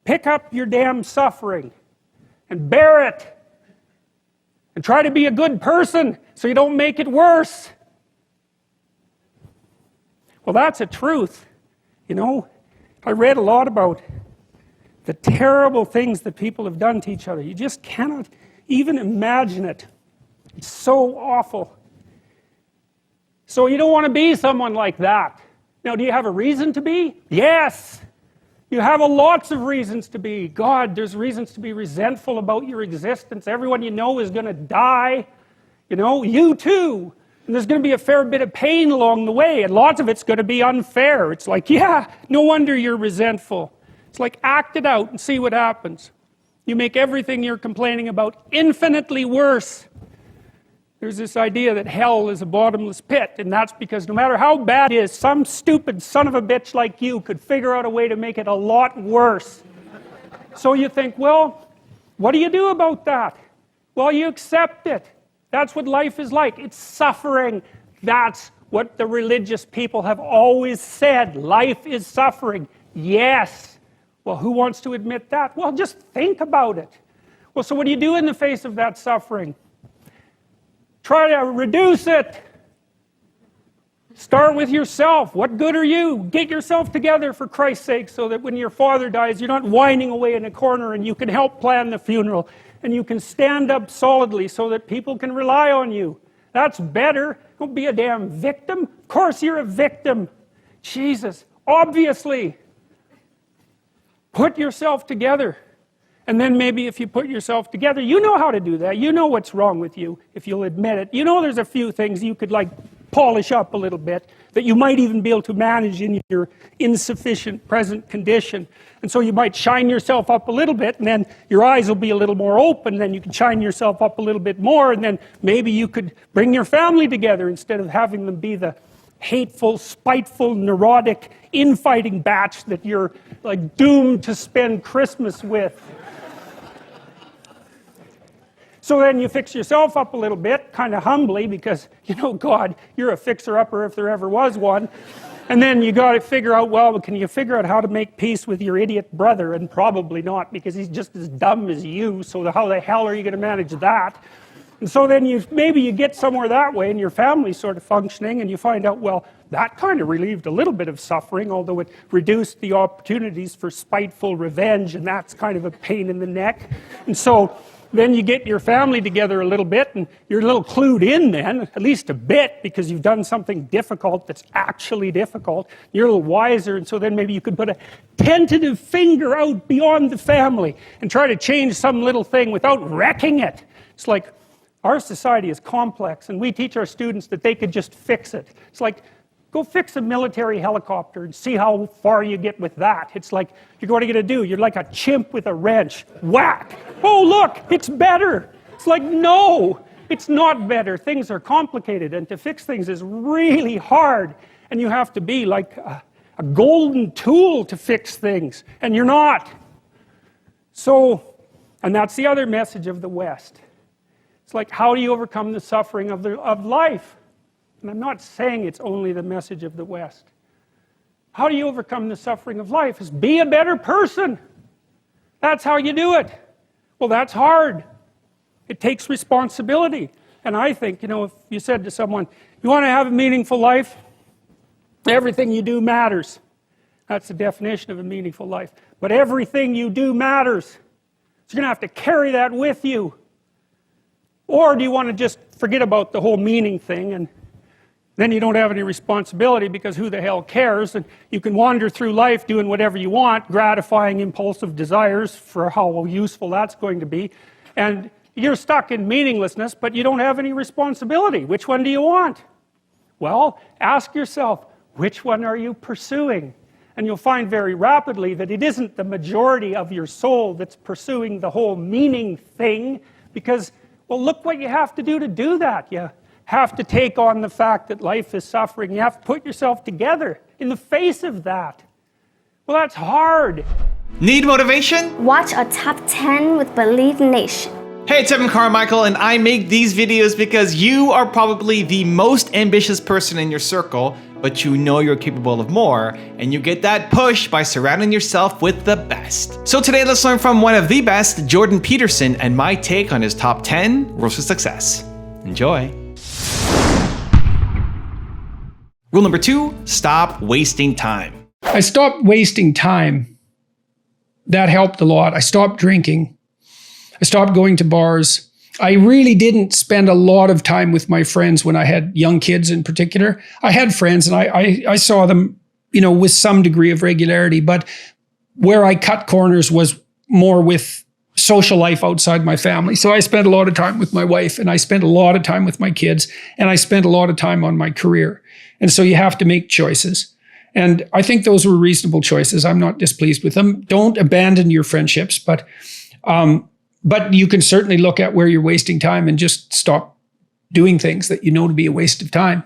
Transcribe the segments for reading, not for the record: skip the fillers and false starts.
Pick up your damn suffering and bear it. And try to be a good person so you don't make it worse. Well, that's a truth. You know, I read a lot about the terrible things that people have done to each other. You just cannot even imagine it. It's so awful. So you don't want to be someone like that. Now, do you have a reason to be? Yes. You have lots of reasons to be. God, there's reasons to be resentful about your existence. Everyone you know is going to die. You know, you too. And there's going to be a fair bit of pain along the way, and lots of it's going to be unfair. It's like, yeah, no wonder you're resentful. It's like, act it out and see what happens. You make everything you're complaining about infinitely worse. There's this idea that hell is a bottomless pit, and that's because no matter how bad it is, some stupid son of a bitch like you could figure out a way to make it a lot worse. So you think, well, what do you do about that? Well, you accept it. That's what life is like. It's suffering. That's what the religious people have always said. Life is suffering. Yes. Well, who wants to admit that? Well, just think about it. Well, so what do you do in the face of that suffering? Try to reduce it. Start with yourself. What good are you? Get yourself together for Christ's sake so that when your father dies, you're not whining away in a corner and you can help plan the funeral and you can stand up solidly so that people can rely on you. That's better. Don't be a damn victim. Of course you're a victim. Jesus, obviously. Put yourself together. And then maybe if you put yourself together, you know how to do that. You know what's wrong with you, if you'll admit it. You know there's a few things you could like polish up a little bit, that you might even be able to manage in your insufficient present condition. And so you might shine yourself up a little bit, and then your eyes will be a little more open, then you can shine yourself up a little bit more, and then maybe you could bring your family together instead of having them be the hateful, spiteful, neurotic, infighting batch that you're like doomed to spend Christmas with. So then you fix yourself up a little bit, kind of humbly, because, you know, God, you're a fixer-upper if there ever was one. And then you got to figure out, well, can you figure out how to make peace with your idiot brother? And probably not, because he's just as dumb as you, so how the hell are you going to manage that? And so then maybe you get somewhere that way, and your family's sort of functioning, and you find out, well, that kind of relieved a little bit of suffering, although it reduced the opportunities for spiteful revenge, and that's kind of a pain in the neck. And so then you get your family together a little bit, and you're a little clued in then, at least a bit, because you've done something difficult that's actually difficult. You're a little wiser, and so then maybe you could put a tentative finger out beyond the family and try to change some little thing without wrecking it. It's like, our society is complex, and we teach our students that they could just fix it. It's like, go fix a military helicopter and see how far you get with that. It's like, what are you going to do? You're like a chimp with a wrench. Whack! Oh, look, it's better. It's like, no, it's not better. Things are complicated, and to fix things is really hard. And you have to be like a golden tool to fix things, and you're not. So, and that's the other message of the West. It's like, how do you overcome the suffering of life? And I'm not saying it's only the message of the West. How do you overcome the suffering of life? Is be a better person. That's how you do it. Well, that's hard. It takes responsibility. And I think, you know, if you said to someone, you want to have a meaningful life? Everything you do matters. That's the definition of a meaningful life. But everything you do matters. So you're going to have to carry that with you. Or do you want to just forget about the whole meaning thing, and then you don't have any responsibility, because who the hell cares? And you can wander through life doing whatever you want, gratifying impulsive desires for how useful that's going to be. And you're stuck in meaninglessness, but you don't have any responsibility. Which one do you want? Well, ask yourself, which one are you pursuing? And you'll find very rapidly that it isn't the majority of your soul that's pursuing the whole meaning thing, because, well, look what you have to do that. You have to take on the fact that life is suffering. You have to put yourself together in the face of that. Well, that's hard. Need motivation? Watch a top 10 with Believe Nation. Hey, it's Carmichael, and I make these videos because you are probably the most ambitious person in your circle, but you know you're capable of more, and you get that push by surrounding yourself with the best. So today, let's learn from one of the best, Jordan Peterson, and my take on his top 10 rules for success. Enjoy. Rule number 2, stop wasting time. I stopped wasting time. That helped a lot. I stopped drinking. I stopped going to bars. I really didn't spend a lot of time with my friends when I had young kids in particular. I had friends and I saw them, with some degree of regularity, but where I cut corners was more with social life outside my family. So I spent a lot of time with my wife, and I spent a lot of time with my kids, and I spent a lot of time on my career. And so you have to make choices. And I think those were reasonable choices. I'm not displeased with them. Don't abandon your friendships, but you can certainly look at where you're wasting time and just stop doing things that you know to be a waste of time.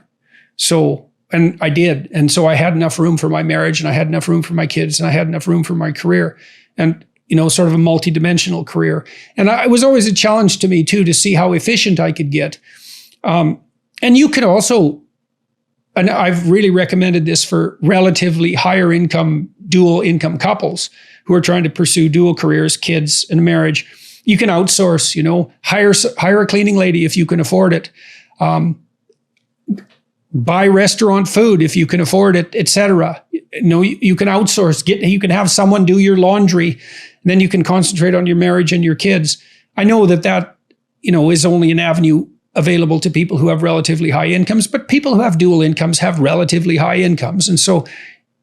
So, and I did. And so I had enough room for my marriage, and I had enough room for my kids, and I had enough room for my career, and, sort of a multidimensional career. And it was always a challenge to me too, to see how efficient I could get. And you could also, and I've really recommended this for relatively higher income, dual income couples who are trying to pursue dual careers, kids, and a marriage. You can outsource, hire a cleaning lady if you can afford it. Buy restaurant food if you can afford it, etc. You can outsource. You can have someone do your laundry, and then you can concentrate on your marriage and your kids. I know that is only an avenue available to people who have relatively high incomes, but people who have dual incomes have relatively high incomes. And so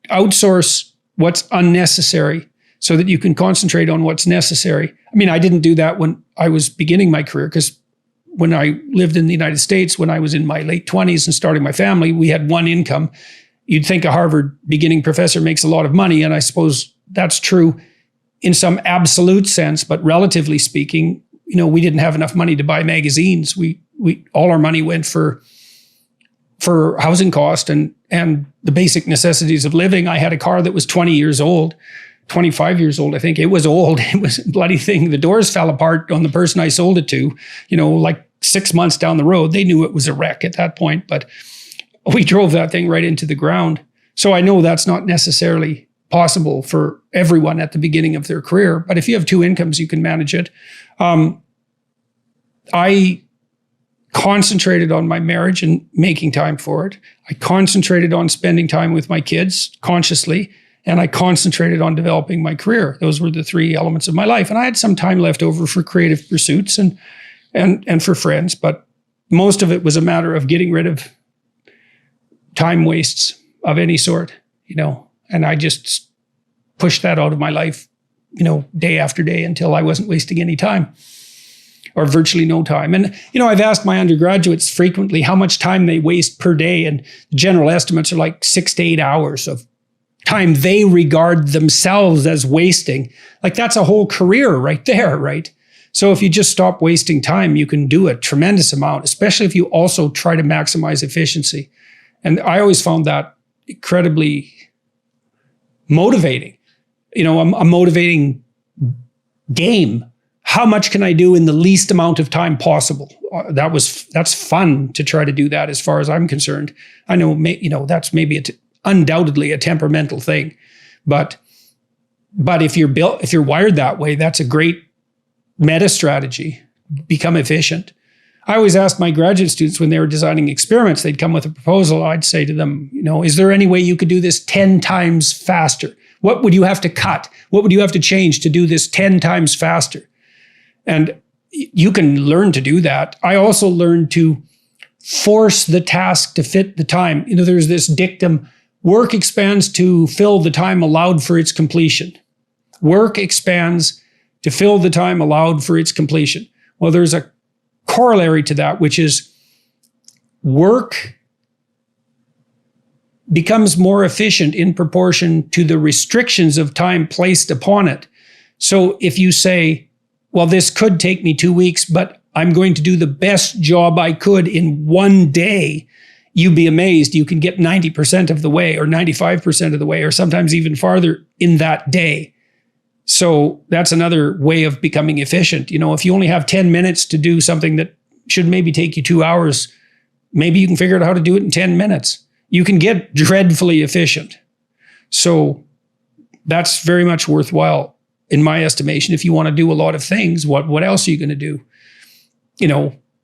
outsource what's unnecessary so that you can concentrate on what's necessary. I mean, I didn't do that when I was beginning my career, because when I lived in the United States, when I was in my late 20s and starting my family, we had one income. You'd think a Harvard beginning professor makes a lot of money, and I suppose that's true in some absolute sense, but relatively speaking, we didn't have enough money to buy magazines. We all our money went for housing cost and the basic necessities of living. I had a car that was 20 years old. 25 years old, I think. It was old. It was a bloody thing. The doors fell apart on the person I sold it to, like 6 months down the road. They knew it was a wreck at that point, but we drove that thing right into the ground. So I know that's not necessarily possible for everyone at the beginning of their career, but if you have two incomes, you can manage it. I concentrated on my marriage and making time for it. I concentrated on spending time with my kids consciously, and I concentrated on developing my career. Those were the three elements of my life. And I had some time left over for creative pursuits and for friends, but most of it was a matter of getting rid of time wastes of any sort, and I just pushed that out of my life, day after day until I wasn't wasting any time, or virtually no time. And, I've asked my undergraduates frequently how much time they waste per day, and the general estimates are like 6 to 8 hours of time they regard themselves as wasting. Like, that's a whole career right there, right? So if you just stop wasting time, you can do a tremendous amount, especially if you also try to maximize efficiency. And I always found that incredibly motivating. A motivating game. How much can I do in the least amount of time possible? That's fun to try to do that, as far as I'm concerned. I know, that's maybe undoubtedly a temperamental thing, but if you're wired that way, that's a great meta strategy. Become efficient. I always asked my graduate students when they were designing experiments, they'd come with a proposal. I'd say to them, is there any way you could do this 10 times faster? What would you have to cut? What would you have to change to do this 10 times faster? And you can learn to do that. I also learned to force the task to fit the time. There's this dictum, work expands to fill the time allowed for its completion. Work expands to fill the time allowed for its completion. Well, there's a corollary to that, which is work becomes more efficient in proportion to the restrictions of time placed upon it. So if you say, well, this could take me 2 weeks, but I'm going to do the best job I could in 1 day, you'd be amazed. You can get 90% of the way, or 95% of the way, or sometimes even farther in that day. So that's another way of becoming efficient. If you only have 10 minutes to do something that should maybe take you 2 hours, maybe you can figure out how to do it in 10 minutes. You can get dreadfully efficient. So that's very much worthwhile in my estimation. If you want to do a lot of things, what else are you going to do?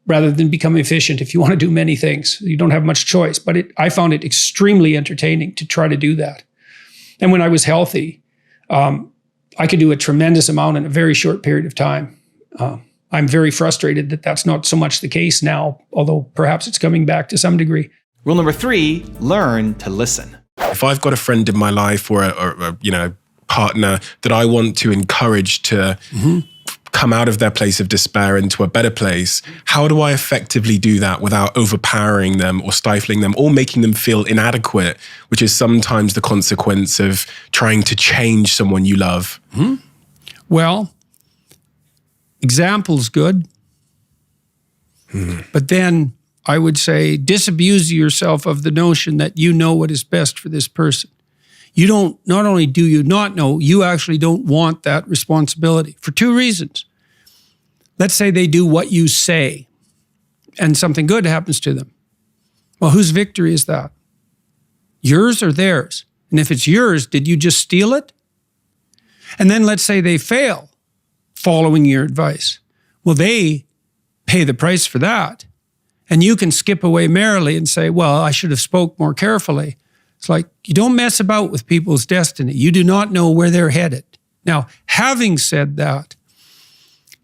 Rather than become efficient, if you want to do many things, you don't have much choice. But I found it extremely entertaining to try to do that. And when I was healthy, I could do a tremendous amount in a very short period of time. I'm very frustrated that that's not so much the case now, although perhaps it's coming back to some degree. Rule number 3, learn to listen. If I've got a friend in my life or a partner that I want to encourage to come out of their place of despair into a better place, how do I effectively do that without overpowering them or stifling them or making them feel inadequate, which is sometimes the consequence of trying to change someone you love? Well, example's good. But then I would say disabuse yourself of the notion that you know what is best for this person. Not only do you not know, you actually don't want that responsibility for 2 reasons. Let's say they do what you say and something good happens to them. Well, whose victory is that? Yours or theirs? And if it's yours, did you just steal it? And then let's say they fail following your advice. Well, they pay the price for that. And you can skip away merrily and say, well, I should have spoke more carefully. It's like, you don't mess about with people's destiny. You do not know where they're headed. Now, having said that,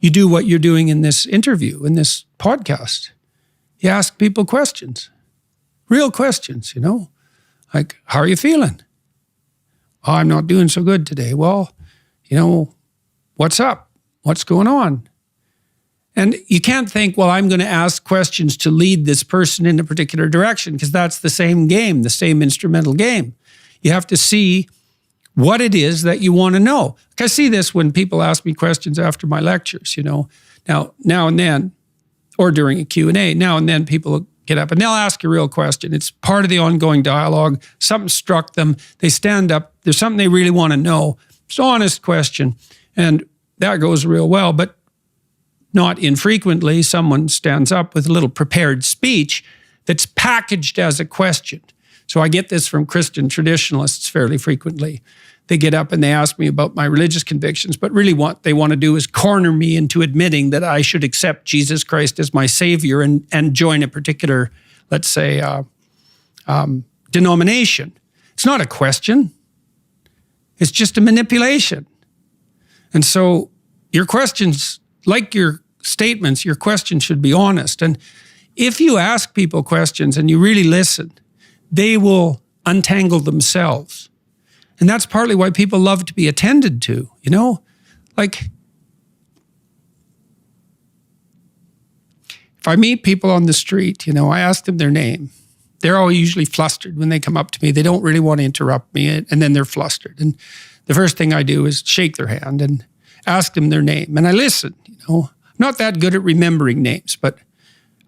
you do what you're doing in this interview, in this podcast. You ask people questions, real questions, like, how are you feeling? Oh, I'm not doing so good today. Well, what's up? What's going on? And you can't think, well, I'm going to ask questions to lead this person in a particular direction, because that's the same game, the same instrumental game. You have to see what it is that you want to know. Like I see this when people ask me questions after my lectures, Now and then, or during a Q&A, now and then people get up and they'll ask a real question. It's part of the ongoing dialogue. Something struck them. They stand up. There's something they really want to know. It's an honest question. And that goes real well. But not infrequently, someone stands up with a little prepared speech that's packaged as a question. So I get this from Christian traditionalists fairly frequently. They get up and they ask me about my religious convictions, but really what they want to do is corner me into admitting that I should accept Jesus Christ as my Savior and join a particular, let's say, denomination. It's not a question. It's just a manipulation. And so your questions, like your statements, your questions should be honest. And if you ask people questions and you really listen, they will untangle themselves. And that's partly why people love to be attended to, Like, if I meet people on the street, I ask them their name. They're all usually flustered when they come up to me. They don't really want to interrupt me, and then they're flustered. And the first thing I do is shake their hand and ask them their name. And I listen, I'm not that good at remembering names, but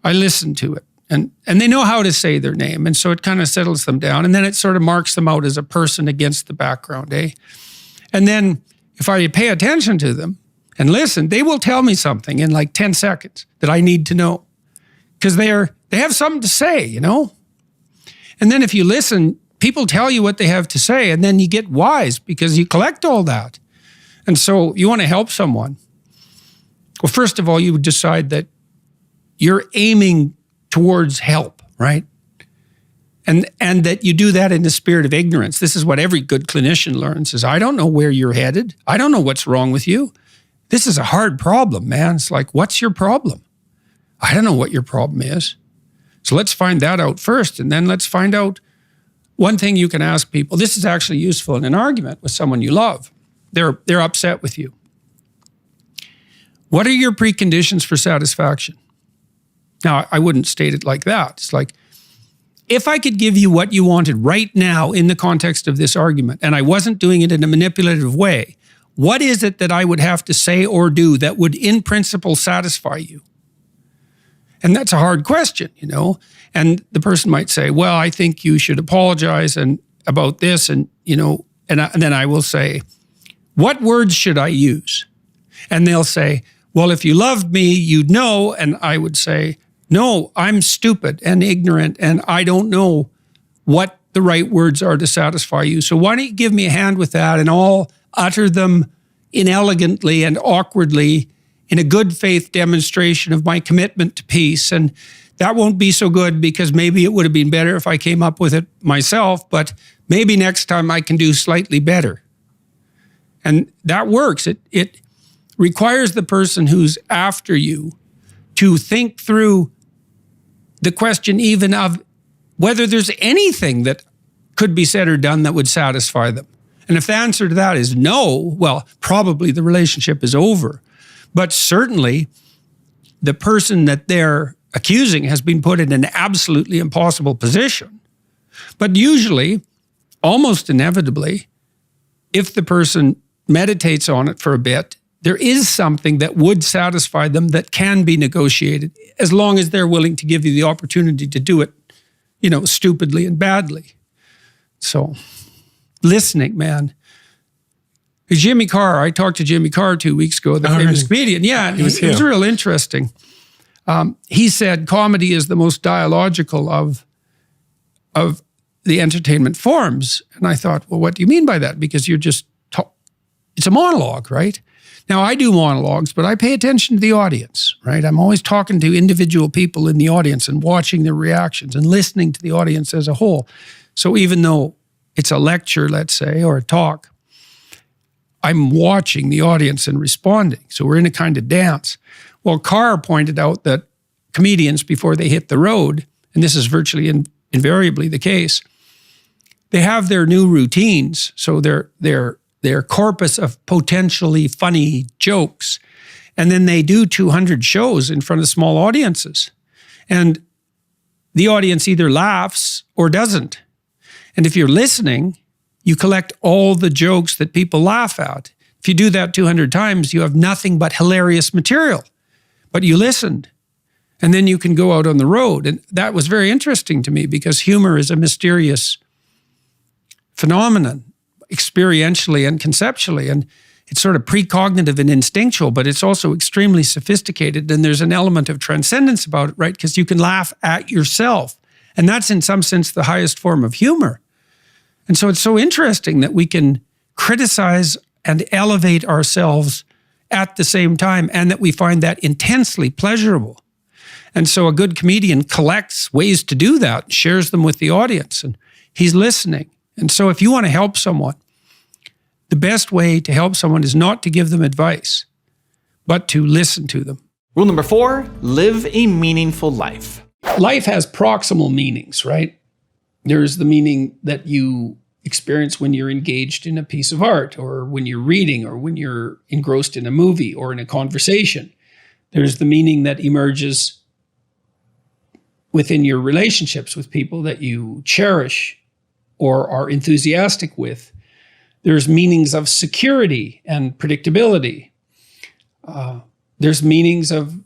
I listen to it. And they know how to say their name. And so it kind of settles them down. And then it sort of marks them out as a person against the background, And then if I pay attention to them and listen, they will tell me something in like 10 seconds that I need to know. Because they have something to say, And then if you listen, people tell you what they have to say, and then you get wise because you collect all that. And so you want to help someone. Well, first of all, you would decide that you're aiming towards help, right? And that you do that in the spirit of ignorance. This is what every good clinician learns is, I don't know where you're headed. I don't know what's wrong with you. This is a hard problem, man. It's like, what's your problem? I don't know what your problem is. So let's find that out first. And then let's find out one thing you can ask people. This is actually useful in an argument with someone you love. They're upset with you. What are your preconditions for satisfaction? Now, I wouldn't state it like that. It's like, if I could give you what you wanted right now in the context of this argument, and I wasn't doing it in a manipulative way, what is it that I would have to say or do that would in principle satisfy you? And that's a hard question, And the person might say, well, I think you should apologize about this. And then I will say, what words should I use? And they'll say, well, if you loved me, you'd know. And I would say, no, I'm stupid and ignorant, and I don't know what the right words are to satisfy you. So why don't you give me a hand with that, and I'll utter them inelegantly and awkwardly in a good faith demonstration of my commitment to peace. And that won't be so good because maybe it would have been better if I came up with it myself, but maybe next time I can do slightly better. And that works. It requires the person who's after you to think through the question even of whether there's anything that could be said or done that would satisfy them. And if the answer to that is no, well, probably the relationship is over. But certainly the person that they're accusing has been put in an absolutely impossible position. But usually, almost inevitably, if the person meditates on it for a bit, there is something that would satisfy them that can be negotiated, as long as they're willing to give you the opportunity to do it, stupidly and badly. So, listening, man. Jimmy Carr, I talked to Jimmy Carr 2 weeks ago, the famous comedian. Yeah, it was real interesting. He said comedy is the most dialogical of the entertainment forms. And I thought, well, what do you mean by that? Because you're just, it's a monologue, right? Now, I do monologues, but I pay attention to the audience, right? I'm always talking to individual people in the audience and watching their reactions and listening to the audience as a whole. So even though it's a lecture, let's say, or a talk, I'm watching the audience and responding. So we're in a kind of dance. Well, Carr pointed out that comedians, before they hit the road, and this is virtually invariably the case, they have their new routines. So their corpus of potentially funny jokes. And then they do 200 shows in front of small audiences. And the audience either laughs or doesn't. And if you're listening, you collect all the jokes that people laugh at. If you do that 200 times, you have nothing but hilarious material. But you listened. And then you can go out on the road. And that was very interesting to me because humor is a mysterious phenomenon, experientially and conceptually. And it's sort of precognitive and instinctual, but it's also extremely sophisticated. And there's an element of transcendence about it, right? Because you can laugh at yourself. And that's in some sense the highest form of humor. And so it's so interesting that we can criticize and elevate ourselves at the same time, and that we find that intensely pleasurable. And so a good comedian collects ways to do that, shares them with the audience, and he's listening. And so if you want to help someone, the best way to help someone is not to give them advice, but to listen to them. Rule number 4, live a meaningful life. Life has proximal meanings, right? There's the meaning that you experience when you're engaged in a piece of art, or when you're reading, or when you're engrossed in a movie or in a conversation. There's the meaning that emerges within your relationships with people that you cherish or are enthusiastic with. There's meanings of security and predictability. There's meanings of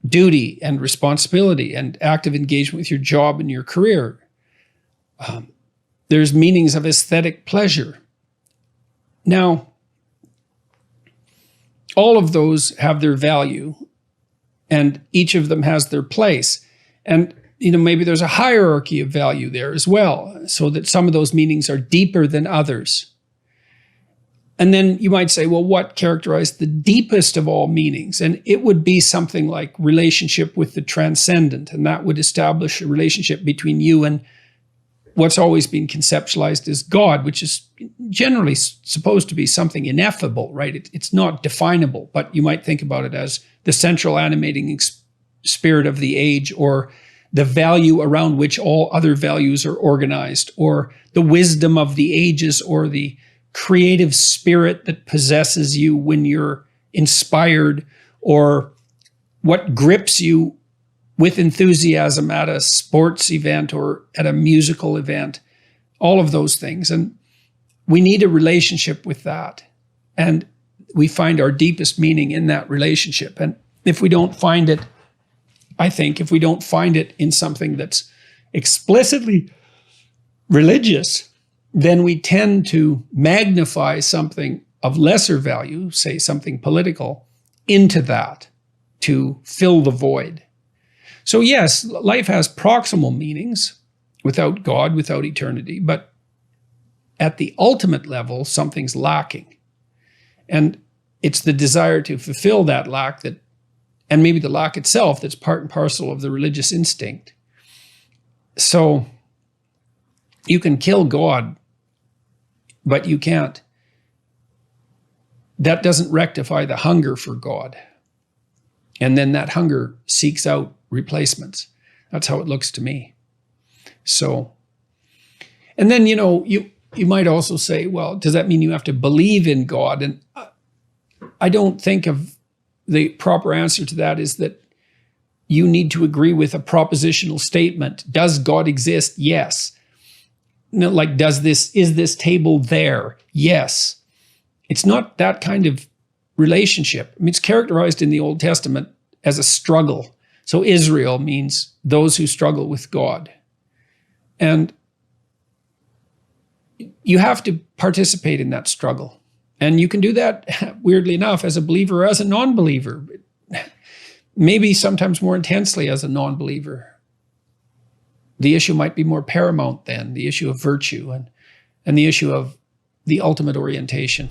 duty and responsibility and active engagement with your job and your career. There's meanings of aesthetic pleasure. Now, all of those have their value, and each of them has their place. And maybe there's a hierarchy of value there as well, so that some of those meanings are deeper than others. And then you might say, well, what characterized the deepest of all meanings? And it would be something like relationship with the transcendent, and that would establish a relationship between you and what's always been conceptualized as God, which is generally supposed to be something ineffable, right? It's not definable, but you might think about it as the central animating spirit of the age, or the value around which all other values are organized, or the wisdom of the ages, or the creative spirit that possesses you when you're inspired, or what grips you with enthusiasm at a sports event or at a musical event, all of those things. And we need a relationship with that. And we find our deepest meaning in that relationship. And if we don't find it, I think, if we don't find it in something that's explicitly religious, then we tend to magnify something of lesser value, say something political, into that to fill the void. So yes, life has proximal meanings without God, without eternity, but at the ultimate level, something's lacking. And it's the desire to fulfill that lack that, and maybe the lack itself, that's part and parcel of the religious instinct. So you can kill God, but you can't. That doesn't rectify the hunger for God. And then that hunger seeks out replacements. That's how it looks to me. So, and then, you might also say, well, does that mean you have to believe in God? And I don't think of the proper answer to that is that you need to agree with a propositional statement. Does God exist? Yes. No, like, is this table there? Yes. It's not that kind of relationship. I mean, it's characterized in the Old Testament as a struggle. So Israel means those who struggle with God. And you have to participate in that struggle. And you can do that, weirdly enough, as a believer or as a non-believer. Maybe sometimes more intensely as a non-believer. The issue might be more paramount then, the issue of virtue and the issue of the ultimate orientation.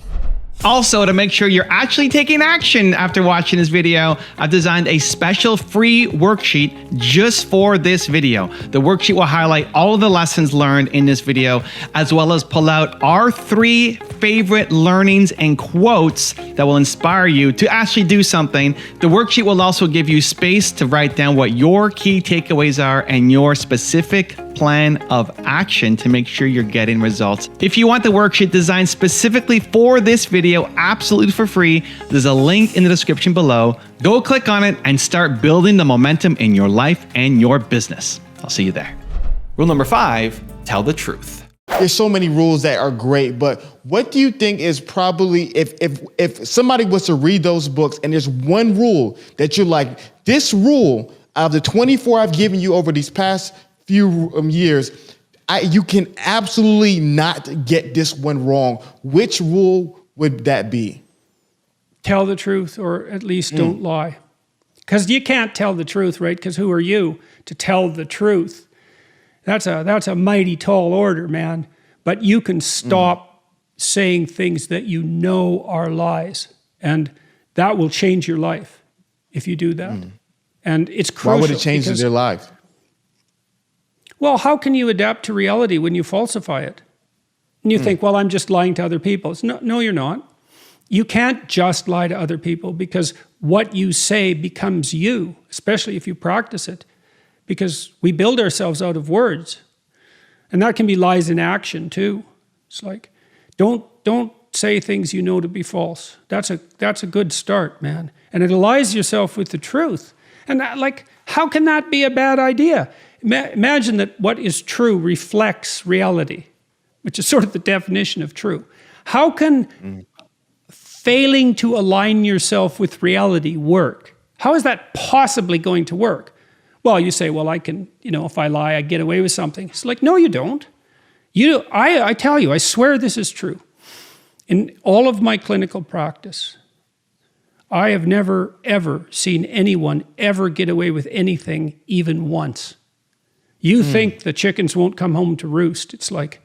Also, to make sure you're actually taking action after watching this video, I've designed a special free worksheet just for this video. The worksheet will highlight all of the lessons learned in this video, as well as pull out our 3 favorite learnings and quotes that will inspire you to actually do something. The worksheet will also give you space to write down what your key takeaways are and your specific plan of action to make sure you're getting results. If you want the worksheet designed specifically for this video, absolutely for free, there's a link in the description below. Go click on it and start building the momentum in your life and your business. I'll see you there. Rule number 5, tell the truth. There's so many rules that are great, but what do you think is probably, if somebody was to read those books and there's one rule that you're like, this rule out of the 24 I've given you over these past few years, you can absolutely not get this one wrong. Which rule would that be? Tell the truth, or at least don't lie. Because you can't tell the truth, right? Because who are you to tell the truth? That's a mighty tall order, man. But you can stop saying things that you know are lies. And that will change your life if you do that. And it's crucial. Why would it change their life? Well, how can you adapt to reality when you falsify it? And you think, well, I'm just lying to other people. No, you're not. You can't just lie to other people, because what you say becomes you, especially if you practice it, because we build ourselves out of words. And that can be lies in action too. It's like, don't say things you know to be false. That's a good start, man. And it aligns yourself with the truth. And how can that be a bad idea? Imagine that what is true reflects reality, which is sort of the definition of true. How can failing to align yourself with reality work? How is that possibly going to work? Well, you say, well, I can, if I lie, I get away with something. It's like, no, you don't. I tell you, I swear this is true. In all of my clinical practice, I have never, ever seen anyone ever get away with anything even once. You think the chickens won't come home to roost. It's like,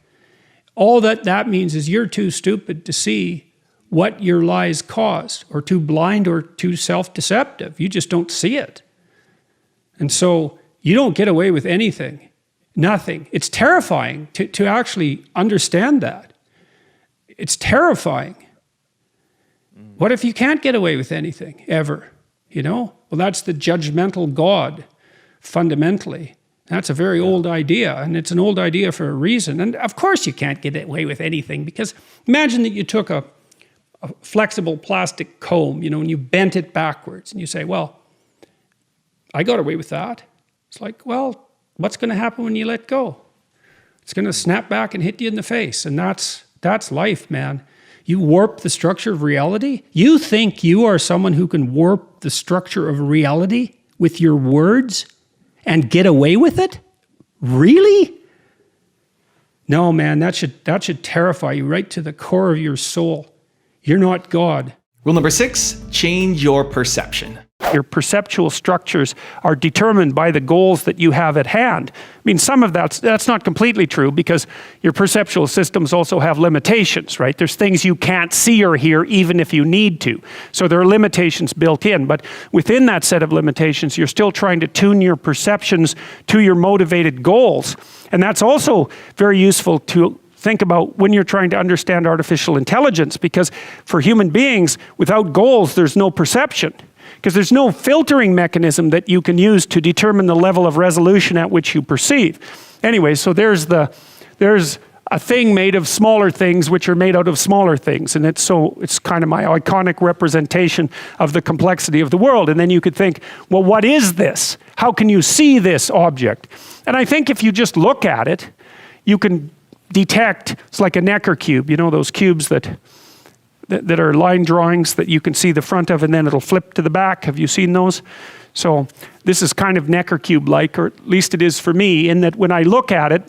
all that means is you're too stupid to see what your lies caused, or too blind or too self-deceptive. You just don't see it. And so you don't get away with anything, nothing. It's terrifying to actually understand that. It's terrifying. What if you can't get away with anything, ever? Well, that's the judgmental God, fundamentally. That's a very old idea, and it's an old idea for a reason. And of course you can't get away with anything, because imagine that you took a flexible plastic comb, and you bent it backwards, and you say, well, I got away with that. It's like, well, what's going to happen when you let go? It's going to snap back and hit you in the face, and that's life, man. You warp the structure of reality. You think you are someone who can warp the structure of reality with your words and get away with it? Really? No, man, that should terrify you right to the core of your soul. you're not God. Rule number 6, change your perception. Your perceptual structures are determined by the goals that you have at hand. I mean, some of that's not completely true, because your perceptual systems also have limitations, right? There's things you can't see or hear even if you need to. So there are limitations built in, but within that set of limitations, you're still trying to tune your perceptions to your motivated goals. And that's also very useful to think about when you're trying to understand artificial intelligence, because for human beings, without goals, there's no perception. Because there's no filtering mechanism that you can use to determine the level of resolution at which you perceive. Anyway, so there's a thing made of smaller things which are made out of smaller things. And it's kind of my iconic representation of the complexity of the world. And then you could think, well, what is this? How can you see this object? And I think if you just look at it, you can detect, it's like a Necker cube, you know, those cubes that are line drawings that you can see the front of, and then it'll flip to the back. Have you seen those? So this is kind of Necker cube-like, or at least it is for me, in that when I look at it,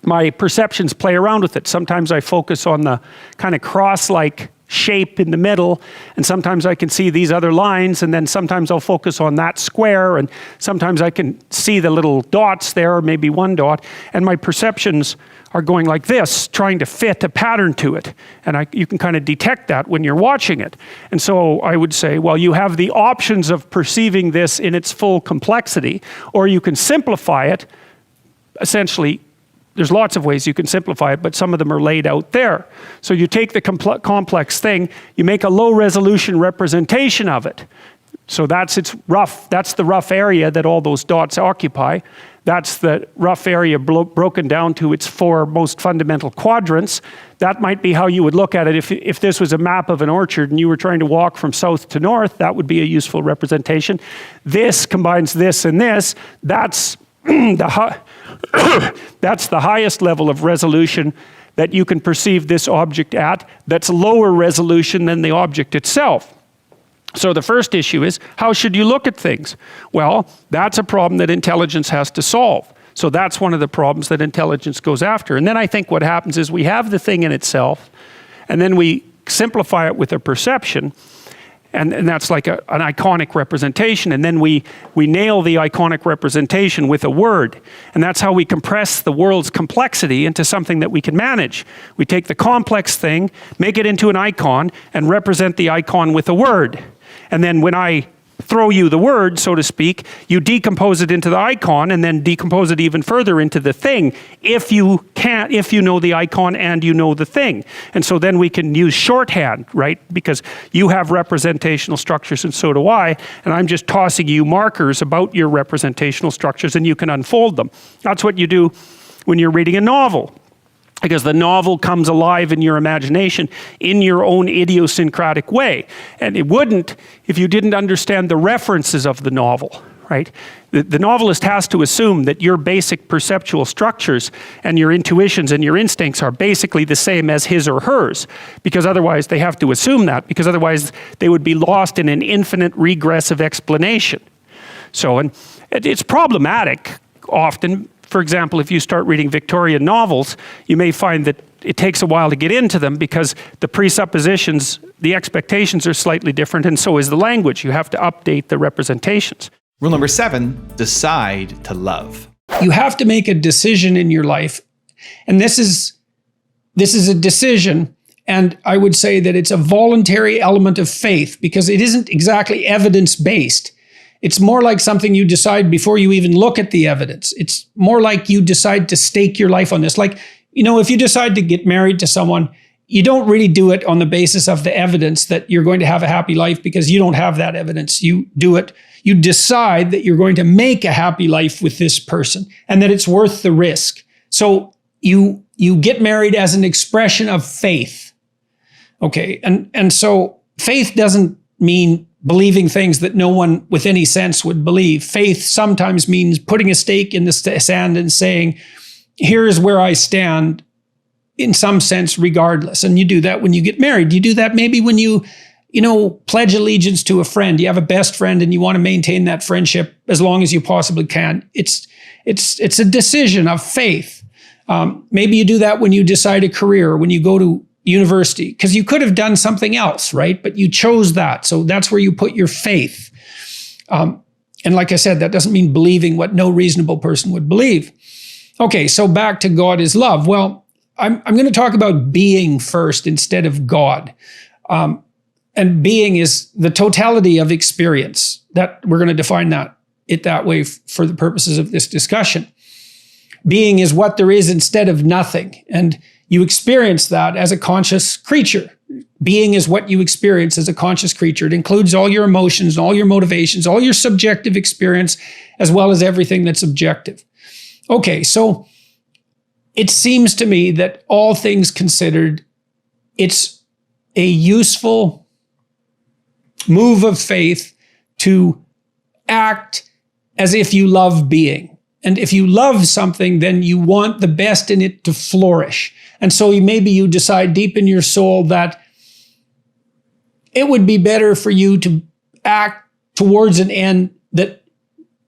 my perceptions play around with it. Sometimes I focus on the kind of cross-like shape in the middle, and sometimes I can see these other lines, and then sometimes I'll focus on that square, and sometimes I can see the little dots there, or maybe one dot, and my perceptions are going like this, trying to fit a pattern to it. And you can kind of detect that when you're watching it. And so I would say, well, you have the options of perceiving this in its full complexity, or you can simplify it. Essentially, there's lots of ways you can simplify it, but some of them are laid out there. So you take the complex thing, you make a low resolution representation of it. So that's the rough area that all those dots occupy. That's the rough area broken down to its 4 most fundamental quadrants. That might be how you would look at it if this was a map of an orchard and you were trying to walk from south to north. That would be a useful representation. This combines this and this. That's that's the highest level of resolution that you can perceive this object at. That's lower resolution than the object itself. So the first issue is, how should you look at things? Well, that's a problem that intelligence has to solve. So that's one of the problems that intelligence goes after. And then I think what happens is we have the thing in itself, and then we simplify it with a perception, and that's like an iconic representation, and then we nail the iconic representation with a word. And that's how we compress the world's complexity into something that we can manage. We take the complex thing, make it into an icon, and represent the icon with a word. And then when I throw you the word, so to speak, you decompose it into the icon, and then decompose it even further into the thing, if you know the icon and you know the thing. And so then we can use shorthand, right? Because you have representational structures and so do I, and I'm just tossing you markers about your representational structures, and you can unfold them. That's what you do when you're reading a novel, because the novel comes alive in your imagination in your own idiosyncratic way. And it wouldn't if you didn't understand the references of the novel, right? The novelist has to assume that your basic perceptual structures and your intuitions and your instincts are basically the same as his or hers, because otherwise they have to assume that, because otherwise they would be lost in an infinite regressive explanation. So, and it's problematic often. For example, if you start reading Victorian novels, you may find that it takes a while to get into them because the presuppositions, the expectations are slightly different, and so is the language. You have to update the representations. Rule number 7, decide to love. You have to make a decision in your life, and this is a decision, and I would say that it's a voluntary element of faith, because it isn't exactly evidence-based. It's more like something you decide before you even look at the evidence. It's more like you decide to stake your life on this. Like, you know, if you decide to get married to someone, you don't really do it on the basis of the evidence that you're going to have a happy life, because you don't have that evidence. You do it, you decide that you're going to make a happy life with this person and that it's worth the risk. So you get married as an expression of faith. Okay, and so faith doesn't mean believing things that no one with any sense would believe. Faith sometimes means putting a stake in the sand and saying, here's where I stand in some sense regardless. And you do that when you get married. You do that maybe when you pledge allegiance to a friend. You have a best friend and you want to maintain that friendship as long as you possibly can. It's a decision of faith. Maybe you do that when you decide a career, when you go to university because you could have done something else, right? But you chose that. So that's where you put your faith. And like I said, that doesn't mean believing what no reasonable person would believe. Okay, so back to God is love. Well, I'm going to talk about being first instead of God. And being is the totality of experience. That we're going to define it that way for the purposes of this discussion. Being is what there is instead of nothing. And you experience that as a conscious creature. Being is what you experience as a conscious creature. It includes all your emotions, all your motivations, all your subjective experience, as well as everything that's objective. Okay, so it seems to me that all things considered, it's a useful move of faith to act as if you love being. And if you love something, then you want the best in it to flourish. And so maybe you decide deep in your soul that it would be better for you to act towards an end that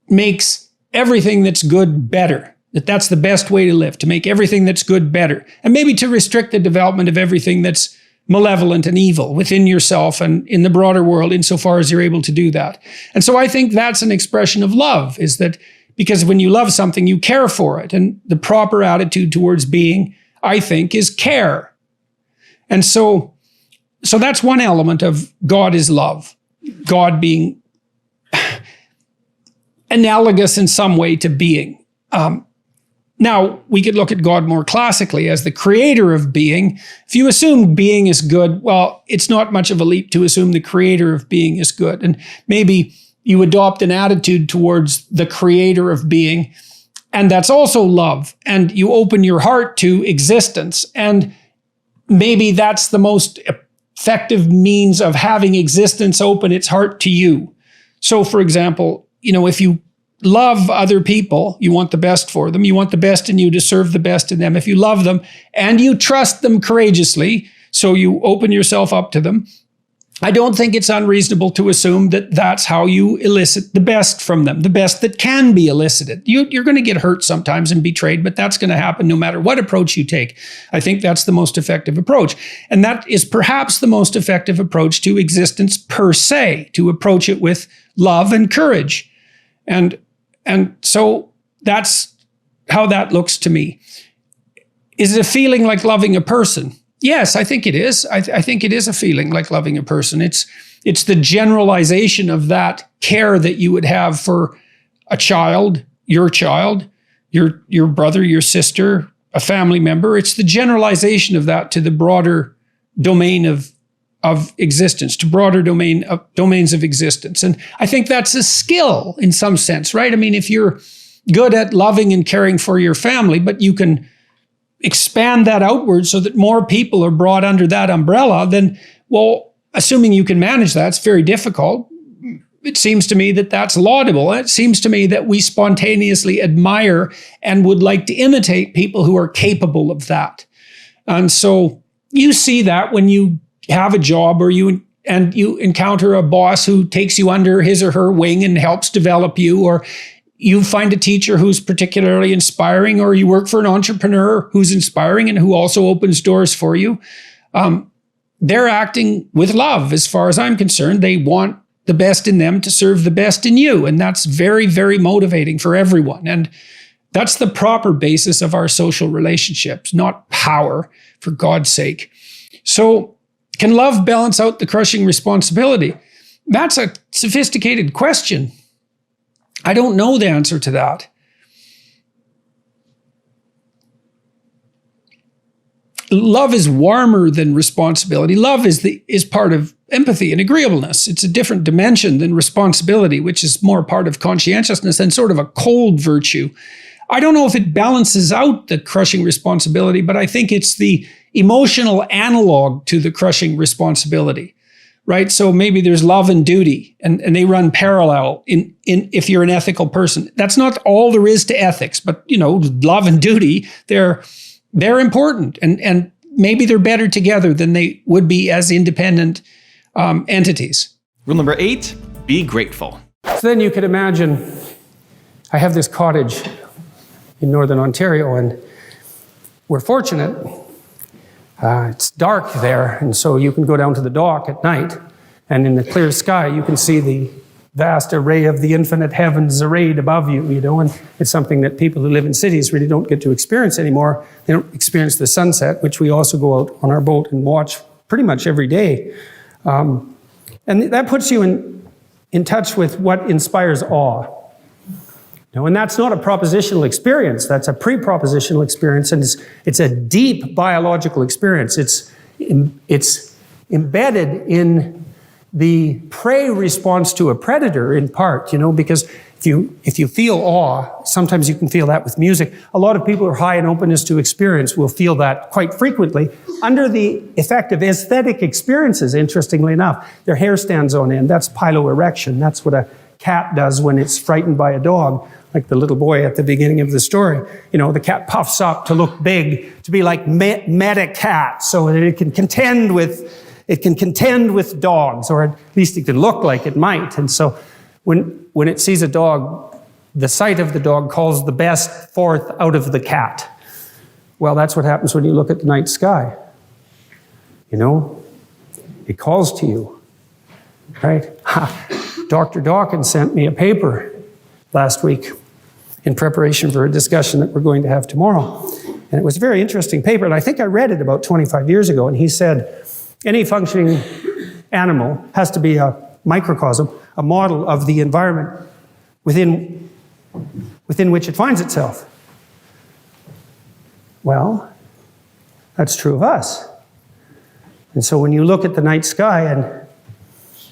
makes everything that's good better. That's the best way to live, to make everything that's good better. And maybe to restrict the development of everything that's malevolent and evil within yourself and in the broader world, insofar as you're able to do that. And so I think that's an expression of love, is that because when you love something, you care for it. And the proper attitude towards being, I think, is care. And so that's one element of God is love. God being analogous in some way to being. Now, we could look at God more classically as the creator of being. If you assume being is good, well, it's not much of a leap to assume the creator of being is good. And maybe you adopt an attitude towards the creator of being, and that's also love. And you open your heart to existence. And maybe that's the most effective means of having existence open its heart to you. So, for example, if you love other people, you want the best for them, you want the best in you to serve the best in them. If you love them and you trust them courageously, so you open yourself up to them, I don't think it's unreasonable to assume that that's how you elicit the best from them, the best that can be elicited. You're going to get hurt sometimes and betrayed, but that's going to happen no matter what approach you take. I think that's the most effective approach. And that is perhaps the most effective approach to existence per se, to approach it with love and courage. And so that's how that looks to me. Is it a feeling like loving a person? Yes, I think it is. I think it is a feeling like loving a person. It's the generalization of that care that you would have for a child, your brother, your sister, a family member. It's the generalization of that to the broader domain of existence, to broader domains of existence. And I think that's a skill in some sense, right? I mean, if you're good at loving and caring for your family, but you can expand that outward so that more people are brought under that umbrella, then, well, assuming you can manage that, it's very difficult. It seems to me that that's laudable. It seems to me that we spontaneously admire and would like to imitate people who are capable of that. And so you see that when you have a job or you encounter a boss who takes you under his or her wing and helps develop you, or you find a teacher who's particularly inspiring, or you work for an entrepreneur who's inspiring and who also opens doors for you. They're acting with love, as far as I'm concerned. They want the best in them to serve the best in you. And that's very, very motivating for everyone. And that's the proper basis of our social relationships, not power, for God's sake. So, can love balance out the crushing responsibility? That's a sophisticated question. I don't know the answer to that. Love is warmer than responsibility. Love is part of empathy and agreeableness. It's a different dimension than responsibility, which is more part of conscientiousness and sort of a cold virtue. I don't know if it balances out the crushing responsibility, but I think it's the emotional analog to the crushing responsibility, right? So maybe there's love and duty, and they run parallel in if you're an ethical person. That's not all there is to ethics, but love and duty, they're important, and maybe they're better together than they would be as independent entities. Rule number 8, be grateful. So then you could imagine, I have this cottage in Northern Ontario, and we're fortunate. It's dark there, and so you can go down to the dock at night, and in the clear sky, you can see the vast array of the infinite heavens arrayed above you, and it's something that people who live in cities really don't get to experience anymore. They don't experience the sunset, which we also go out on our boat and watch pretty much every day. And that puts you in touch with what inspires awe. And that's not a propositional experience, that's a pre-propositional experience, and it's a deep biological experience. It's embedded in the prey response to a predator in part, because if you feel awe, sometimes you can feel that with music. A lot of people who are high in openness to experience will feel that quite frequently under the effect of aesthetic experiences, interestingly enough. Their hair stands on end. That's piloerection. That's what a cat does when it's frightened by a dog, like the little boy at the beginning of the story. The cat puffs up to look big, to be like meta cat, so that it can contend with dogs, or at least it can look like it might. And so when it sees a dog, the sight of the dog calls the best forth out of the cat. Well, that's what happens when you look at the night sky. It calls to you, right? Dr. Dawkins sent me a paper last week in preparation for a discussion that we're going to have tomorrow. And it was a very interesting paper, and I think I read it about 25 years ago, and he said, any functioning animal has to be a microcosm, a model of the environment within which it finds itself. Well, that's true of us. And so when you look at the night sky and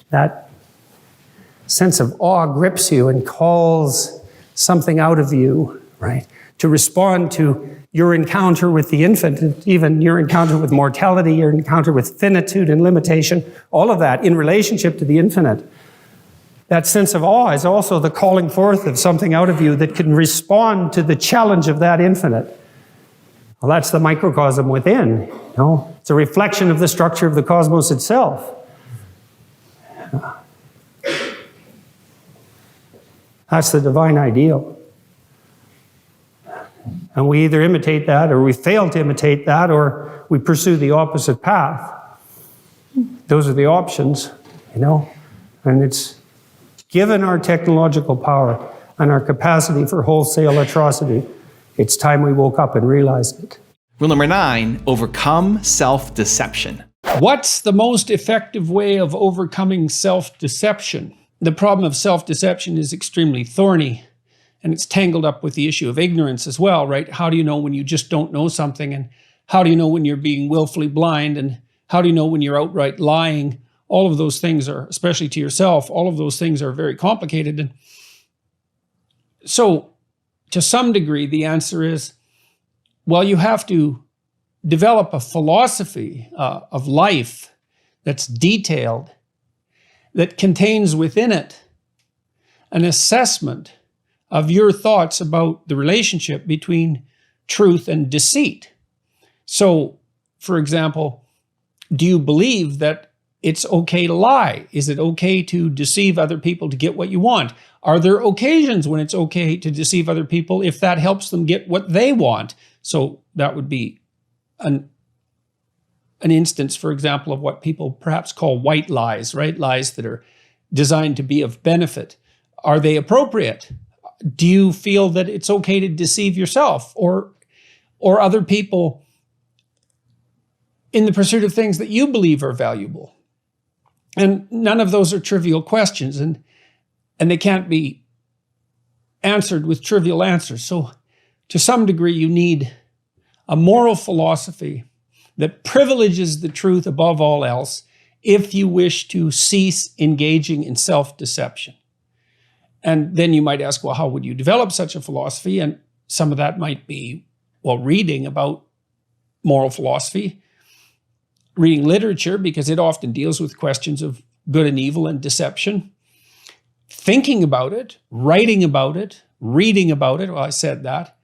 that sense of awe grips you and calls something out of you, right, to respond to your encounter with the infinite, even your encounter with mortality, your encounter with finitude and limitation, all of that in relationship to the infinite. That sense of awe is also the calling forth of something out of you that can respond to the challenge of that infinite. Well, that's the microcosm within. It's a reflection of the structure of the cosmos itself. That's the divine ideal. And we either imitate that, or we fail to imitate that, or we pursue the opposite path. Those are the options, And it's given our technological power and our capacity for wholesale atrocity, it's time we woke up and realized it. Rule number 9, overcome self-deception. What's the most effective way of overcoming self-deception? The problem of self-deception is extremely thorny, and it's tangled up with the issue of ignorance as well, right? How do you know when you just don't know something? And how do you know when you're being willfully blind? And how do you know when you're outright lying? All of those things are, especially to yourself, all of those things are very complicated. And so, to some degree, the answer is, well, you have to develop a philosophy of life that's detailed, that contains within it an assessment of your thoughts about the relationship between truth and deceit. So, for example, do you believe that it's okay to lie? Is it okay to deceive other people to get what you want? Are there occasions when it's okay to deceive other people if that helps them get what they want? So that would be an instance, for example, of what people perhaps call white lies, right? Lies that are designed to be of benefit. Are they appropriate? Do you feel that it's okay to deceive yourself or other people in the pursuit of things that you believe are valuable? And none of those are trivial questions, and they can't be answered with trivial answers. So to some degree, you need a moral philosophy that privileges the truth above all else if you wish to cease engaging in self-deception. And then you might ask, well, how would you develop such a philosophy? And some of that might be, well, reading about moral philosophy, reading literature, because it often deals with questions of good and evil and deception, thinking about it, writing about it, reading about it. Well, I said that.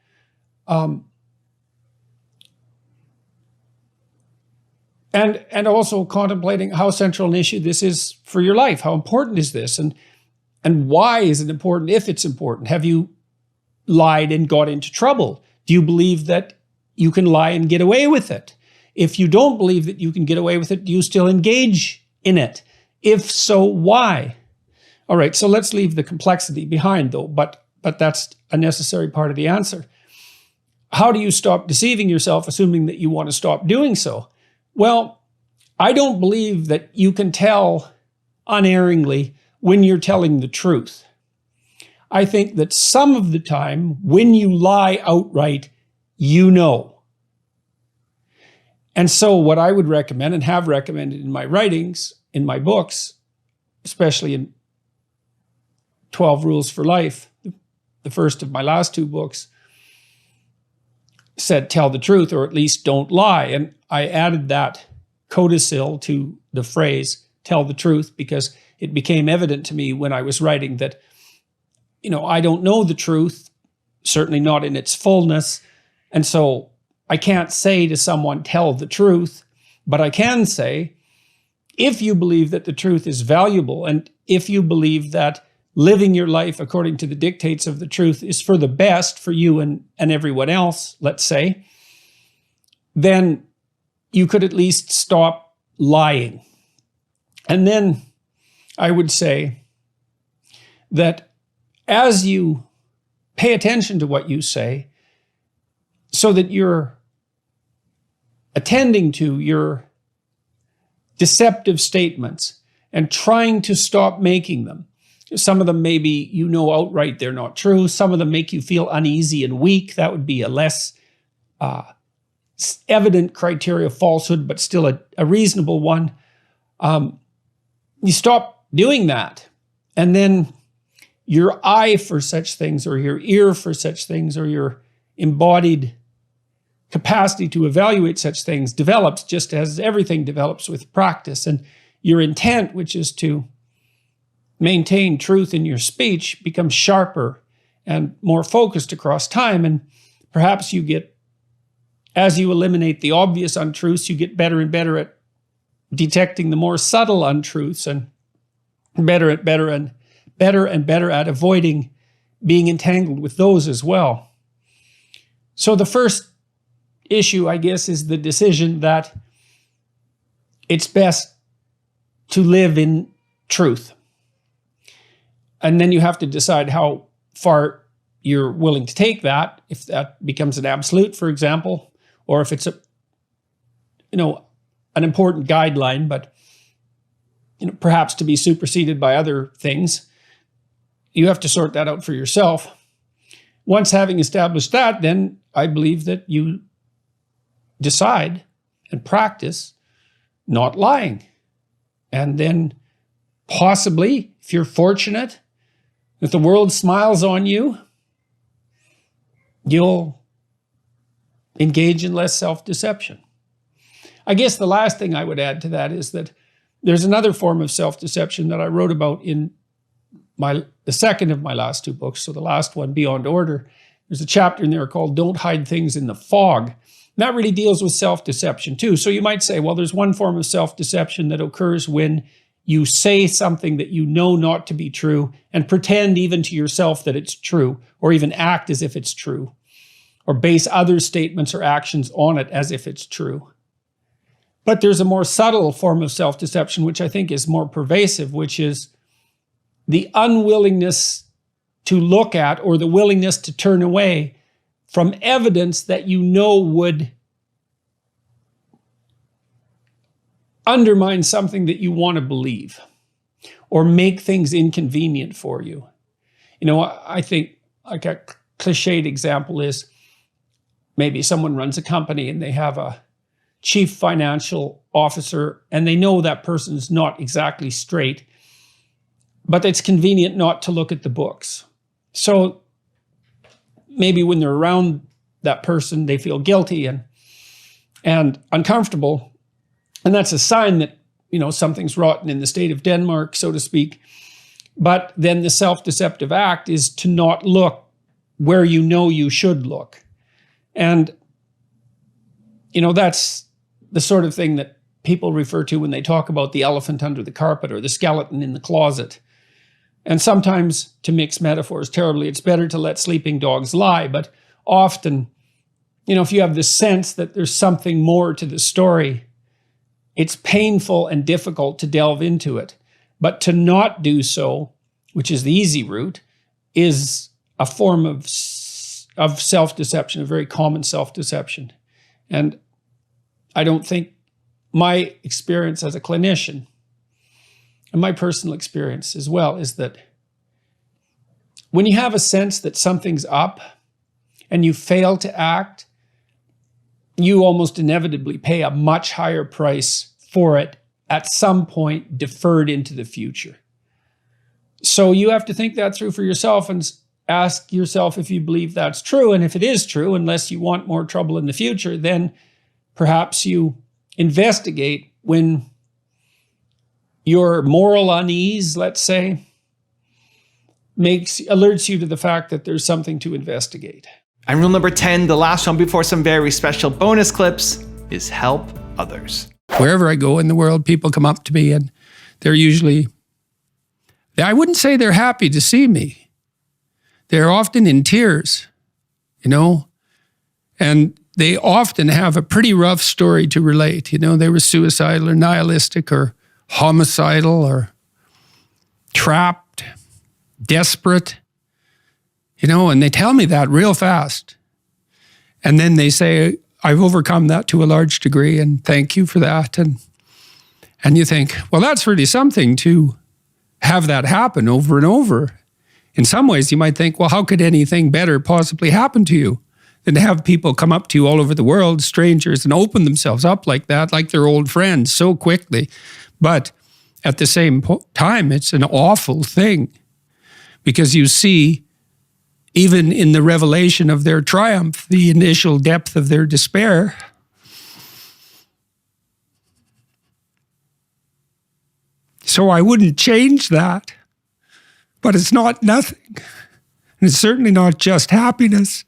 And also contemplating how central an issue this is for your life. How important is this? And why is it important if it's important? Have you lied and got into trouble? Do you believe that you can lie and get away with it? If you don't believe that you can get away with it, do you still engage in it? If so, why? All right, so let's leave the complexity behind though, but that's a necessary part of the answer. How do you stop deceiving yourself, assuming that you want to stop doing so? Well, I don't believe that you can tell unerringly when you're telling the truth. I think that some of the time, when you lie outright, you know. And so what I would recommend, and have recommended in my writings, in my books, especially in 12 Rules for Life, the first of my last 2 books, said tell the truth, or at least don't lie. And I added that codicil to the phrase tell the truth because it became evident to me when I was writing that, I don't know the truth, certainly not in its fullness. And so I can't say to someone, tell the truth, but I can say, if you believe that the truth is valuable, and if you believe that living your life according to the dictates of the truth is for the best for you and everyone else, let's say, then you could at least stop lying. And then I would say that as you pay attention to what you say, so that you're attending to your deceptive statements and trying to stop making them. Some of them maybe outright they're not true. Some of them make you feel uneasy and weak. That would be a less evident criteria of falsehood, but still a reasonable one. You stop doing that. And then your eye for such things, or your ear for such things, or your embodied capacity to evaluate such things develops, just as everything develops with practice. And your intent, which is to maintain truth in your speech, becomes sharper and more focused across time. And perhaps you get, as you eliminate the obvious untruths, you get better and better at detecting the more subtle untruths, and better and better at avoiding being entangled with those as well. So the first issue, I guess, is the decision that it's best to live in truth. And then you have to decide how far you're willing to take that, if that becomes an absolute, for example, or if it's an important guideline, but perhaps to be superseded by other things. You have to sort that out for yourself. Once having established that, then I believe that you decide and practice not lying. And then possibly, if you're fortunate, if the world smiles on you, you'll engage in less self-deception. I guess the last thing I would add to that is that there's another form of self-deception that I wrote about in the second of my last 2 books, so the last one, Beyond Order. There's a chapter in there called Don't Hide Things in the Fog. And that really deals with self-deception too. So you might say, well, there's one form of self-deception that occurs when you say something that you know not to be true and pretend even to yourself that it's true, or even act as if it's true, or base other statements or actions on it as if it's true. But there's a more subtle form of self-deception, which I think is more pervasive, which is the unwillingness to look at, or the willingness to turn away from evidence that you know would undermine something that you want to believe, or make things inconvenient for you. I think like a cliched example is maybe someone runs a company and they have a chief financial officer, and they know that person's not exactly straight, but it's convenient not to look at the books. So maybe when they're around that person, they feel guilty and uncomfortable. And that's a sign that, something's rotten in the state of Denmark, so to speak. But then the self-deceptive act is to not look where you should look. And, that's the sort of thing that people refer to when they talk about the elephant under the carpet, or the skeleton in the closet. And sometimes, to mix metaphors terribly, it's better to let sleeping dogs lie, but often if you have the sense that there's something more to the story, it's painful and difficult to delve into it. But to not do so, which is the easy route, is a form of self-deception, a very common self-deception. And I don't think my experience as a clinician, and my personal experience as well, is that when you have a sense that something's up and you fail to act, you almost inevitably pay a much higher price for it at some point deferred into the future. So you have to think that through for yourself and ask yourself if you believe that's true. And if it is true, unless you want more trouble in the future, then perhaps you investigate when your moral unease, let's say, alerts you to the fact that there's something to investigate. And rule number 10, the last one before some very special bonus clips, is help others. Wherever I go in the world, people come up to me and they're usually, I wouldn't say they're happy to see me. They're often in tears, and they often have a pretty rough story to relate. They were suicidal or nihilistic or homicidal or trapped, desperate, and they tell me that real fast. And then they say, I've overcome that to a large degree, and thank you for that. And you think, well, that's really something to have that happen over and over. In some ways, you might think, well, how could anything better possibly happen to you than to have people come up to you all over the world, strangers, and open themselves up like that, like they're old friends so quickly. But at the same time, it's an awful thing because you see, even in the revelation of their triumph, the initial depth of their despair. So I wouldn't change that, but it's not nothing. And it's certainly not just happiness.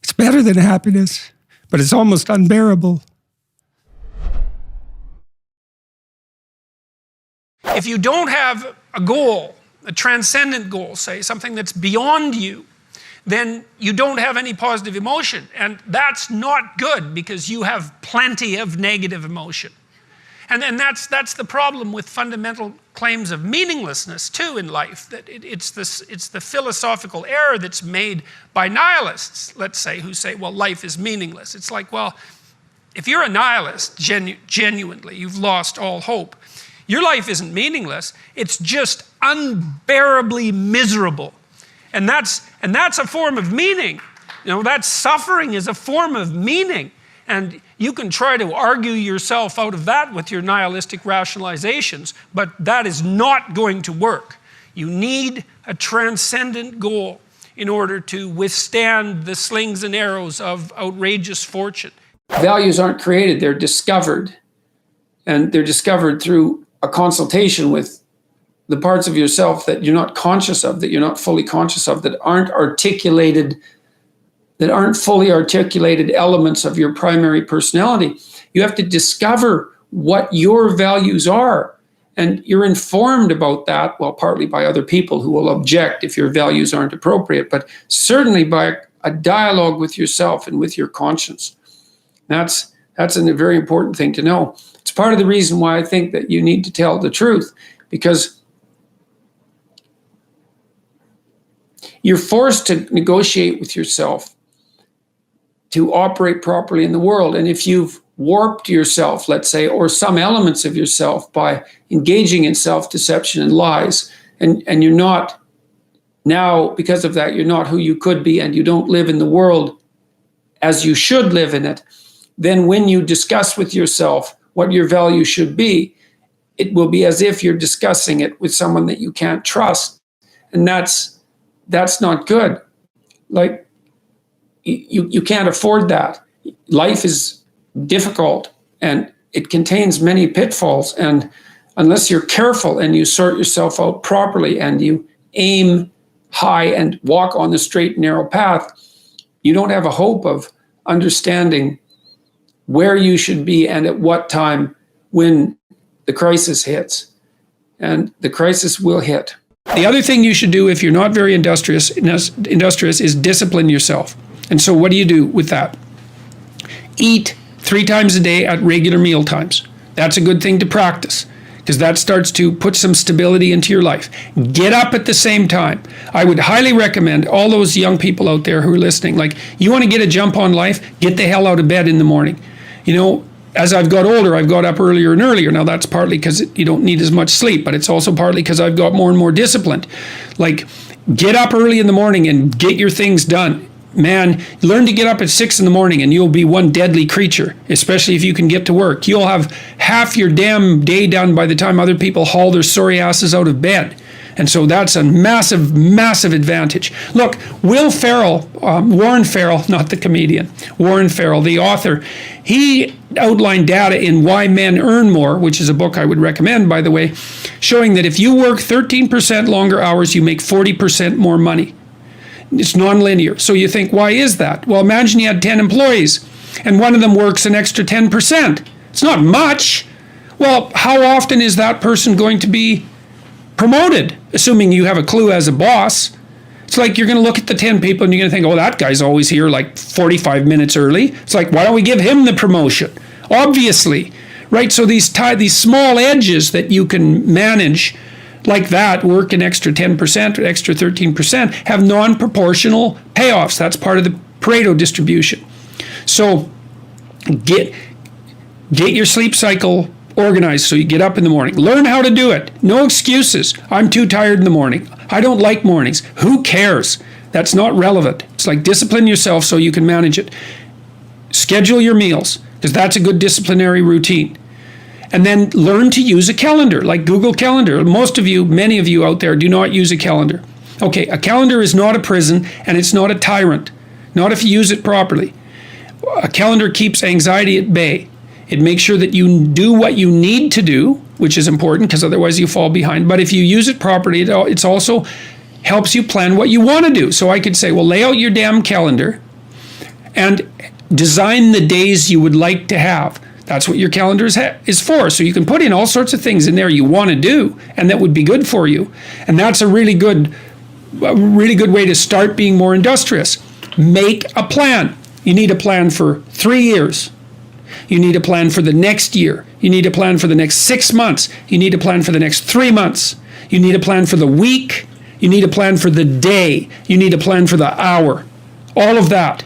It's better than happiness, but it's almost unbearable. If you don't have a goal, a transcendent goal, say, something that's beyond you, then you don't have any positive emotion. And that's not good because you have plenty of negative emotion. And that's the problem with fundamental claims of meaninglessness too in life, that it's the philosophical error that's made by nihilists, let's say, who say, well, life is meaningless. It's like, well, if you're a nihilist, genuinely, you've lost all hope. Your life isn't meaningless, it's just unbearably miserable. And that's a form of meaning. That suffering is a form of meaning. And you can try to argue yourself out of that with your nihilistic rationalizations, but that is not going to work. You need a transcendent goal in order to withstand the slings and arrows of outrageous fortune. Values aren't created, they're discovered. And they're discovered through a consultation with the parts of yourself that you're not conscious of, that you're not fully conscious of, that aren't fully articulated elements of your primary personality. You have to discover what your values are. And you're informed about that, well, partly by other people who will object if your values aren't appropriate, but certainly by a dialogue with yourself and with your conscience. That's a very important thing to know. It's part of the reason why I think that you need to tell the truth, because you're forced to negotiate with yourself to operate properly in the world. And if you've warped yourself, let's say, or some elements of yourself by engaging in self-deception and lies, and you're not now, because of that, you're not who you could be, and you don't live in the world as you should live in it, then when you discuss with yourself what your value should be, it will be as if you're discussing it with someone that you can't trust. And that's not good. Like, you can't afford that. Life is difficult and it contains many pitfalls. And unless you're careful and you sort yourself out properly and you aim high and walk on the straight and narrow path, you don't have a hope of understanding where you should be and at what time when the crisis hits. And the crisis will hit. The other thing you should do if you're not very industrious is discipline yourself. And so what do you do with that? Eat 3 times a day at regular meal times. That's a good thing to practice, because that starts to put some stability into your life. Get up at the same time. I would highly recommend all those young people out there who are listening, like, you want to get a jump on life, get the hell out of bed in the morning. You know, as I've got older, I've got up earlier and earlier. Now, that's partly because you don't need as much sleep, but it's also partly because I've got more and more disciplined. Like, get up early in the morning and get your things done. Man, learn to get up at 6 in the morning and you'll be one deadly creature, especially if you can get to work. You'll have half your damn day done by the time other people haul their sorry asses out of bed. And so that's a massive, massive advantage. Look, Warren Farrell, not the comedian, Warren Farrell, the author, he outlined data in Why Men Earn More, which is a book I would recommend, by the way, showing that if you work 13% longer hours, you make 40% more money. It's nonlinear. So you think, why is that? Well, imagine you had 10 employees and one of them works an extra 10%. It's not much. Well, how often is that person going to be promoted, assuming you have a clue as a boss? It's like you're going to look at the 10 people and you're going to think, oh, that guy's always here like 45 minutes early. It's like, why don't we give him the promotion? Obviously, right? So these small edges that you can manage like that, work an extra 10% or extra 13%, have non-proportional payoffs. That's part of the Pareto distribution. So get your sleep cycle organized so you get up in the morning. Learn how to do it. No excuses. I'm too tired in the morning. I don't like mornings. Who cares? That's not relevant. It's like, discipline yourself so you can manage it. Schedule your meals, because that's a good disciplinary routine. And then learn to use a calendar, like Google Calendar. Many of you out there do not use a calendar. Okay, a calendar is not a prison, and it's not a tyrant. Not if you use it properly. A calendar keeps anxiety at bay. It makes sure that you do what you need to do, which is important, because otherwise you fall behind. But if you use it properly, it also helps you plan what you want to do. So I could say, well, lay out your damn calendar and design the days you would like to have. That's what your calendar is for. So you can put in all sorts of things in there you want to do, and that would be good for you. And that's a really good way to start being more industrious. Make a plan. You need a plan for 3 years. You need a plan for the next year. You need a plan for the next 6 months. You need a plan for the next 3 months. You need a plan for the week. You need a plan for the day. You need a plan for the hour. All of that.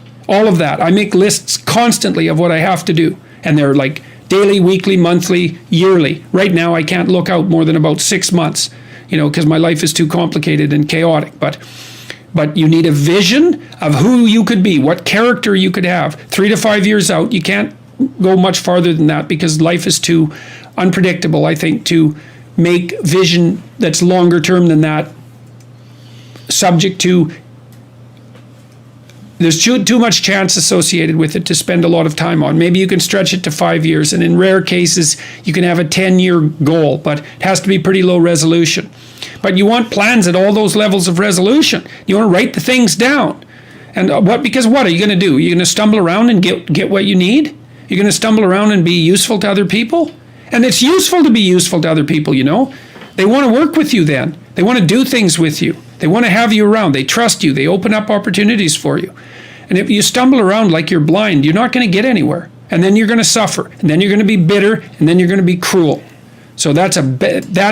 I make lists constantly of what I have to do. And they're like daily, weekly, monthly, yearly. Right now, I can't look out more than about 6 months, because my life is too complicated and chaotic. But you need a vision of who you could be, what character you could have. 3 to 5 years out, you can't go much farther than that, because life is too unpredictable, I think, to make vision that's longer term than that subject to. There's too much chance associated with it to spend a lot of time on. Maybe you can stretch it to 5 years, and in rare cases, you can have a 10-year goal, but it has to be pretty low resolution. But you want plans at all those levels of resolution. You want to write the things down. And because what are you going to do? You're going to stumble around and get what you need? You're going to stumble around and be useful to other people? And it's useful to be useful to other people, They want to work with you then. They want to do things with you. They want to have you around. They trust you. They open up opportunities for you. And if you stumble around like you're blind, you're not going to get anywhere. And then you're going to suffer. And then you're going to be bitter. And then you're going to be cruel. So that's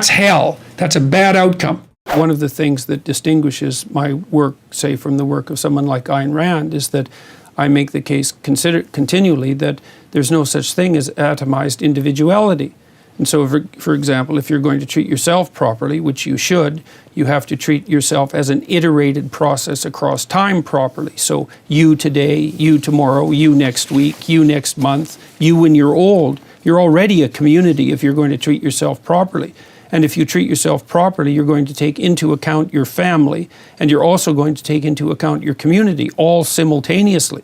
hell. That's a bad outcome. One of the things that distinguishes my work, say, from the work of someone like Ayn Rand, is that I make the case continually that there's no such thing as atomized individuality. And so, for example, if you're going to treat yourself properly, which you should, you have to treat yourself as an iterated process across time properly. So you today, you tomorrow, you next week, you next month, you when you're old. You're already a community if you're going to treat yourself properly. And if you treat yourself properly, you're going to take into account your family, and you're also going to take into account your community, all simultaneously.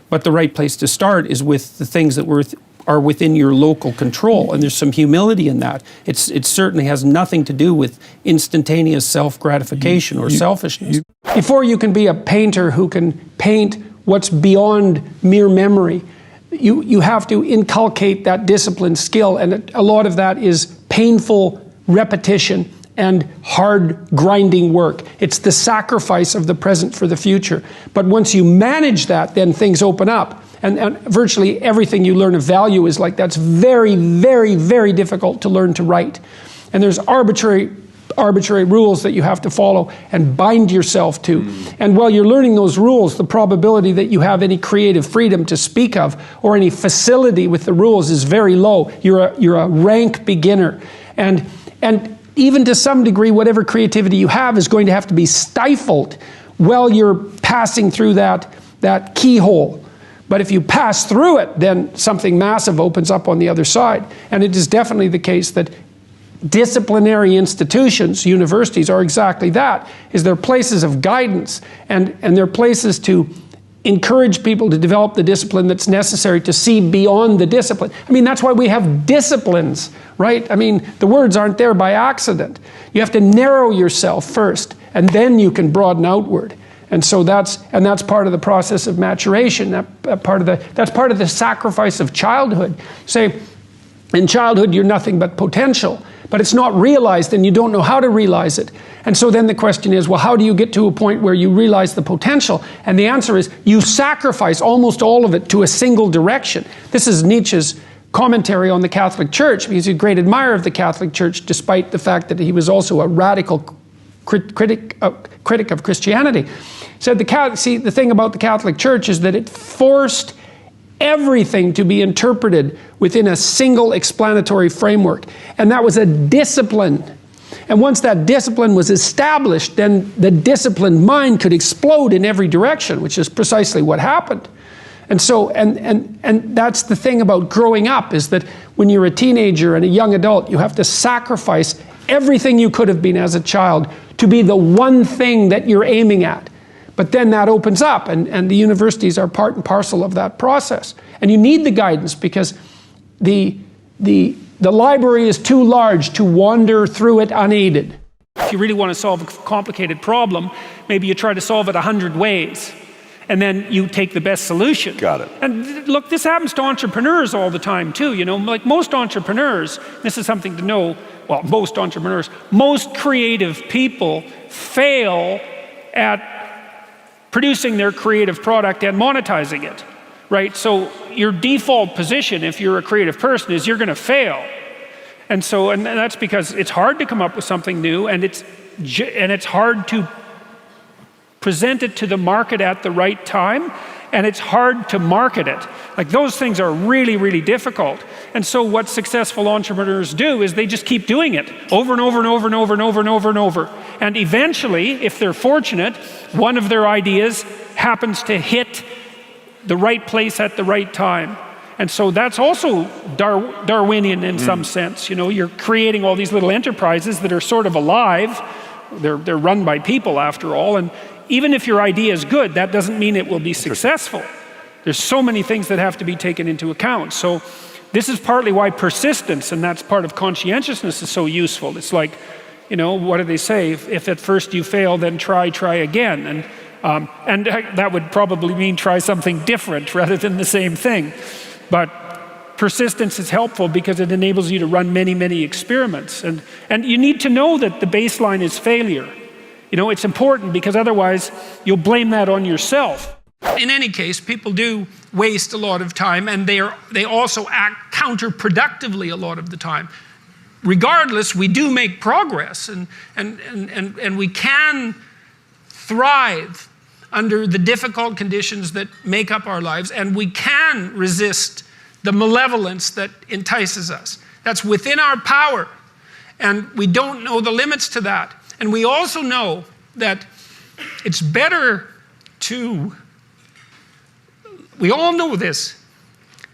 But the right place to start is with the things that are within your local control, and there's some humility in that. It certainly has nothing to do with instantaneous self-gratification or selfishness. Before you can be a painter who can paint what's beyond mere memory, you have to inculcate that discipline skill, and a lot of that is painful repetition and hard grinding work. It's the sacrifice of the present for the future. But once you manage that, then things open up. And virtually everything you learn of value is like that's very, very, very difficult to learn to write. And there's arbitrary rules that you have to follow and bind yourself to. And while you're learning those rules, the probability that you have any creative freedom to speak of or any facility with the rules is very low. You're a rank beginner. And even to some degree, whatever creativity you have is going to have to be stifled while you're passing through that keyhole. But if you pass through it, then something massive opens up on the other side. And it is definitely the case that disciplinary institutions, universities, are exactly that, is they're places of guidance, and they're places to encourage people to develop the discipline that's necessary to see beyond the discipline. I mean, that's why we have disciplines, right? I mean, the words aren't there by accident. You have to narrow yourself first, and then you can broaden outward. And so that's part of the process of maturation. That's part of the sacrifice of childhood. Say, in childhood, you're nothing but potential, but it's not realized and you don't know how to realize it. And so then the question is, well, how do you get to a point where you realize the potential? And the answer is, you sacrifice almost all of it to a single direction. This is Nietzsche's commentary on the Catholic Church. He's a great admirer of the Catholic Church, despite the fact that he was also a radical critic of Christianity. He said, the thing about the Catholic Church is that it forced everything to be interpreted within a single explanatory framework. And that was a discipline. And once that discipline was established, then the disciplined mind could explode in every direction, which is precisely what happened. And so, and that's the thing about growing up, is that when you're a teenager and a young adult, you have to sacrifice everything you could have been as a child to be the one thing that you're aiming at. But then that opens up, and the universities are part and parcel of that process. And you need the guidance, because the library is too large to wander through it unaided. If you really want to solve a complicated problem, maybe you try to solve it 100 ways, and then you take the best solution. Got it. And look, this happens to entrepreneurs all the time too. You know, like most entrepreneurs, this is something to know, well, most entrepreneurs, most creative people fail at producing their creative product and monetizing it, right? So your default position, if you're a creative person, is you're going to fail. And so, and that's because it's hard to come up with something new, and it's hard to present it to the market at the right time, and it's hard to market it. Like, those things are really, really difficult. And so what successful entrepreneurs do is they just keep doing it over and over and over and over and over and over and over. And eventually, if they're fortunate, one of their ideas happens to hit the right place at the right time. And so that's also Darwinian in some sense. You know, you're creating all these little enterprises that are sort of alive. They're run by people, after all. And even if your idea is good, that doesn't mean it will be successful. There's so many things that have to be taken into account. So this is partly why persistence, and that's part of conscientiousness, is so useful. It's like, you know, what do they say? If at first you fail, then try again. And that would probably mean try something different rather than the same thing. But persistence is helpful because it enables you to run many, many experiments. And you need to know that the baseline is failure. You know, it's important, because otherwise you'll blame that on yourself. In any case, people do waste a lot of time, and they also act counterproductively a lot of the time. Regardless, we do make progress, and we can thrive under the difficult conditions that make up our lives, and we can resist the malevolence that entices us. That's within our power, and we don't know the limits to that. And we also know that it's better to, we all know this,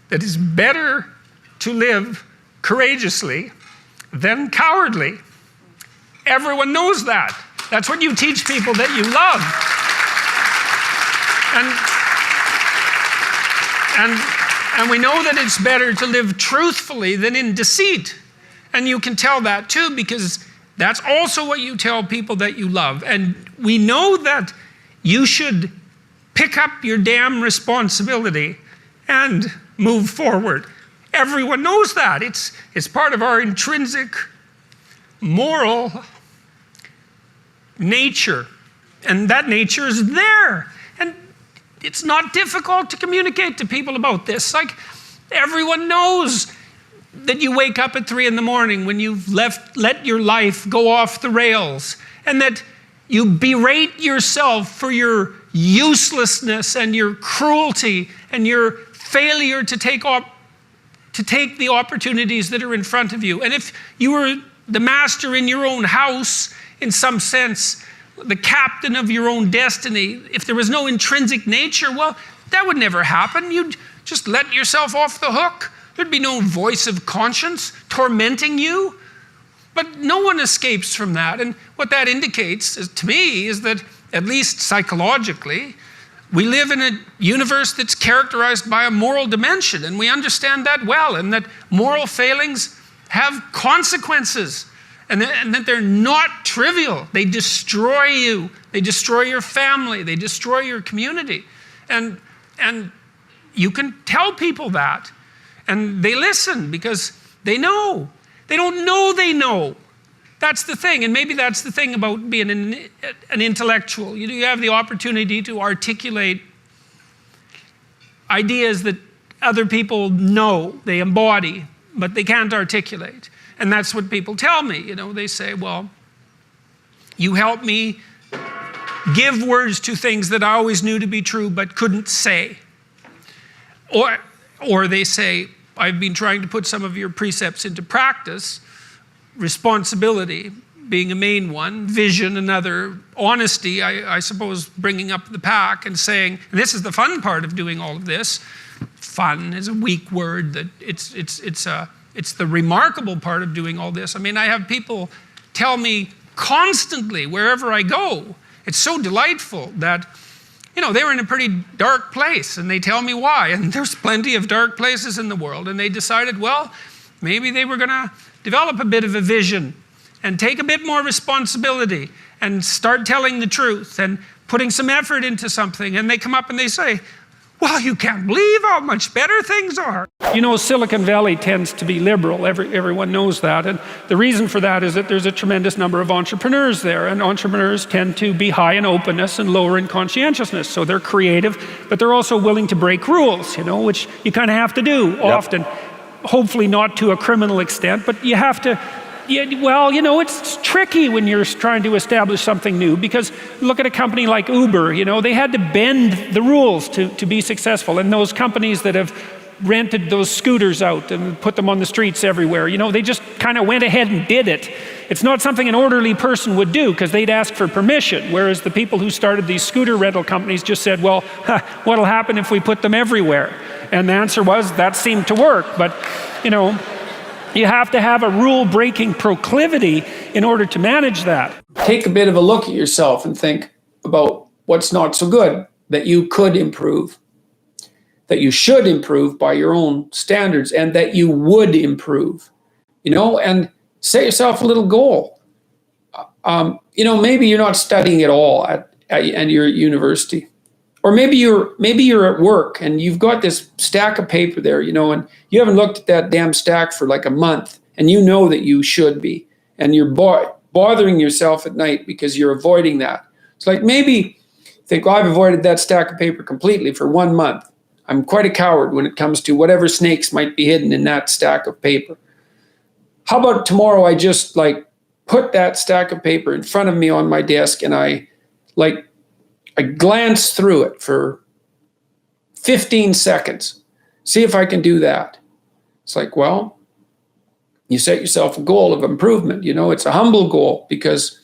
that it's better to live courageously than cowardly. Everyone knows that. That's what you teach people that you love. And we know that it's better to live truthfully than in deceit. And you can tell that too, because that's also what you tell people that you love. And we know that you should pick up your damn responsibility and move forward. Everyone knows that. It's part of our intrinsic moral nature. And that nature is there. And it's not difficult to communicate to people about this. Like, everyone knows that you wake up at 3 a.m. when you've let your life go off the rails, and that you berate yourself for your uselessness and your cruelty and your failure to take the opportunities that are in front of you. And if you were the master in your own house, in some sense, the captain of your own destiny, if there was no intrinsic nature, well, that would never happen. You'd just let yourself off the hook. There'd be no voice of conscience tormenting you. But no one escapes from that. And what that indicates, to me, is that, at least psychologically, we live in a universe that's characterized by a moral dimension, and we understand that well, and that moral failings have consequences, and that they're not trivial. They destroy you. They destroy your family. They destroy your community. And you can tell people that, and they listen because they know. They don't know they know. That's the thing, and maybe that's the thing about being an intellectual. You have the opportunity to articulate ideas that other people know, they embody, but they can't articulate. And that's what people tell me. They say, well, you help me give words to things that I always knew to be true but couldn't say. Or they say, I've been trying to put some of your precepts into practice. Responsibility being a main one, vision another, honesty, I suppose, bringing up the pack and saying, and this is the fun part of doing all of this. Fun is a weak word. That it's the remarkable part of doing all this. I mean, I have people tell me constantly wherever I go. It's so delightful that, they were in a pretty dark place, and they tell me why. And there's plenty of dark places in the world, and they decided, well, maybe they were going to develop a bit of a vision and take a bit more responsibility and start telling the truth and putting some effort into something. And they come up and they say, well, you can't believe how much better things are. Silicon Valley tends to be liberal. Everyone knows that. And the reason for that is that there's a tremendous number of entrepreneurs there. And entrepreneurs tend to be high in openness and lower in conscientiousness. So they're creative, but they're also willing to break rules, which you kind of have to do often. Hopefully not to a criminal extent, but you have to, it's tricky when you're trying to establish something new, because look at a company like Uber, they had to bend the rules to be successful. And those companies that have rented those scooters out and put them on the streets everywhere, they just kind of went ahead and did it. It's not something an orderly person would do, because they'd ask for permission, whereas the people who started these scooter rental companies just said, well, what'll happen if we put them everywhere? And the answer was, that seemed to work. But, you have to have a rule-breaking proclivity in order to manage that. Take a bit of a look at yourself and think about what's not so good that you could improve, that you should improve by your own standards, and that you would improve, and set yourself a little goal. Maybe you're not studying at all at your university. Or maybe you're at work and you've got this stack of paper there, and you haven't looked at that damn stack for like a month, and you know that you should be, and you're bothering yourself at night because you're avoiding that. It's like, maybe think, well, I've avoided that stack of paper completely for 1 month. I'm quite a coward when it comes to whatever snakes might be hidden in that stack of paper. How about tomorrow I just put that stack of paper in front of me on my desk, and I glance through it for 15 seconds. See if I can do that. It's like, well, you set yourself a goal of improvement. It's a humble goal, because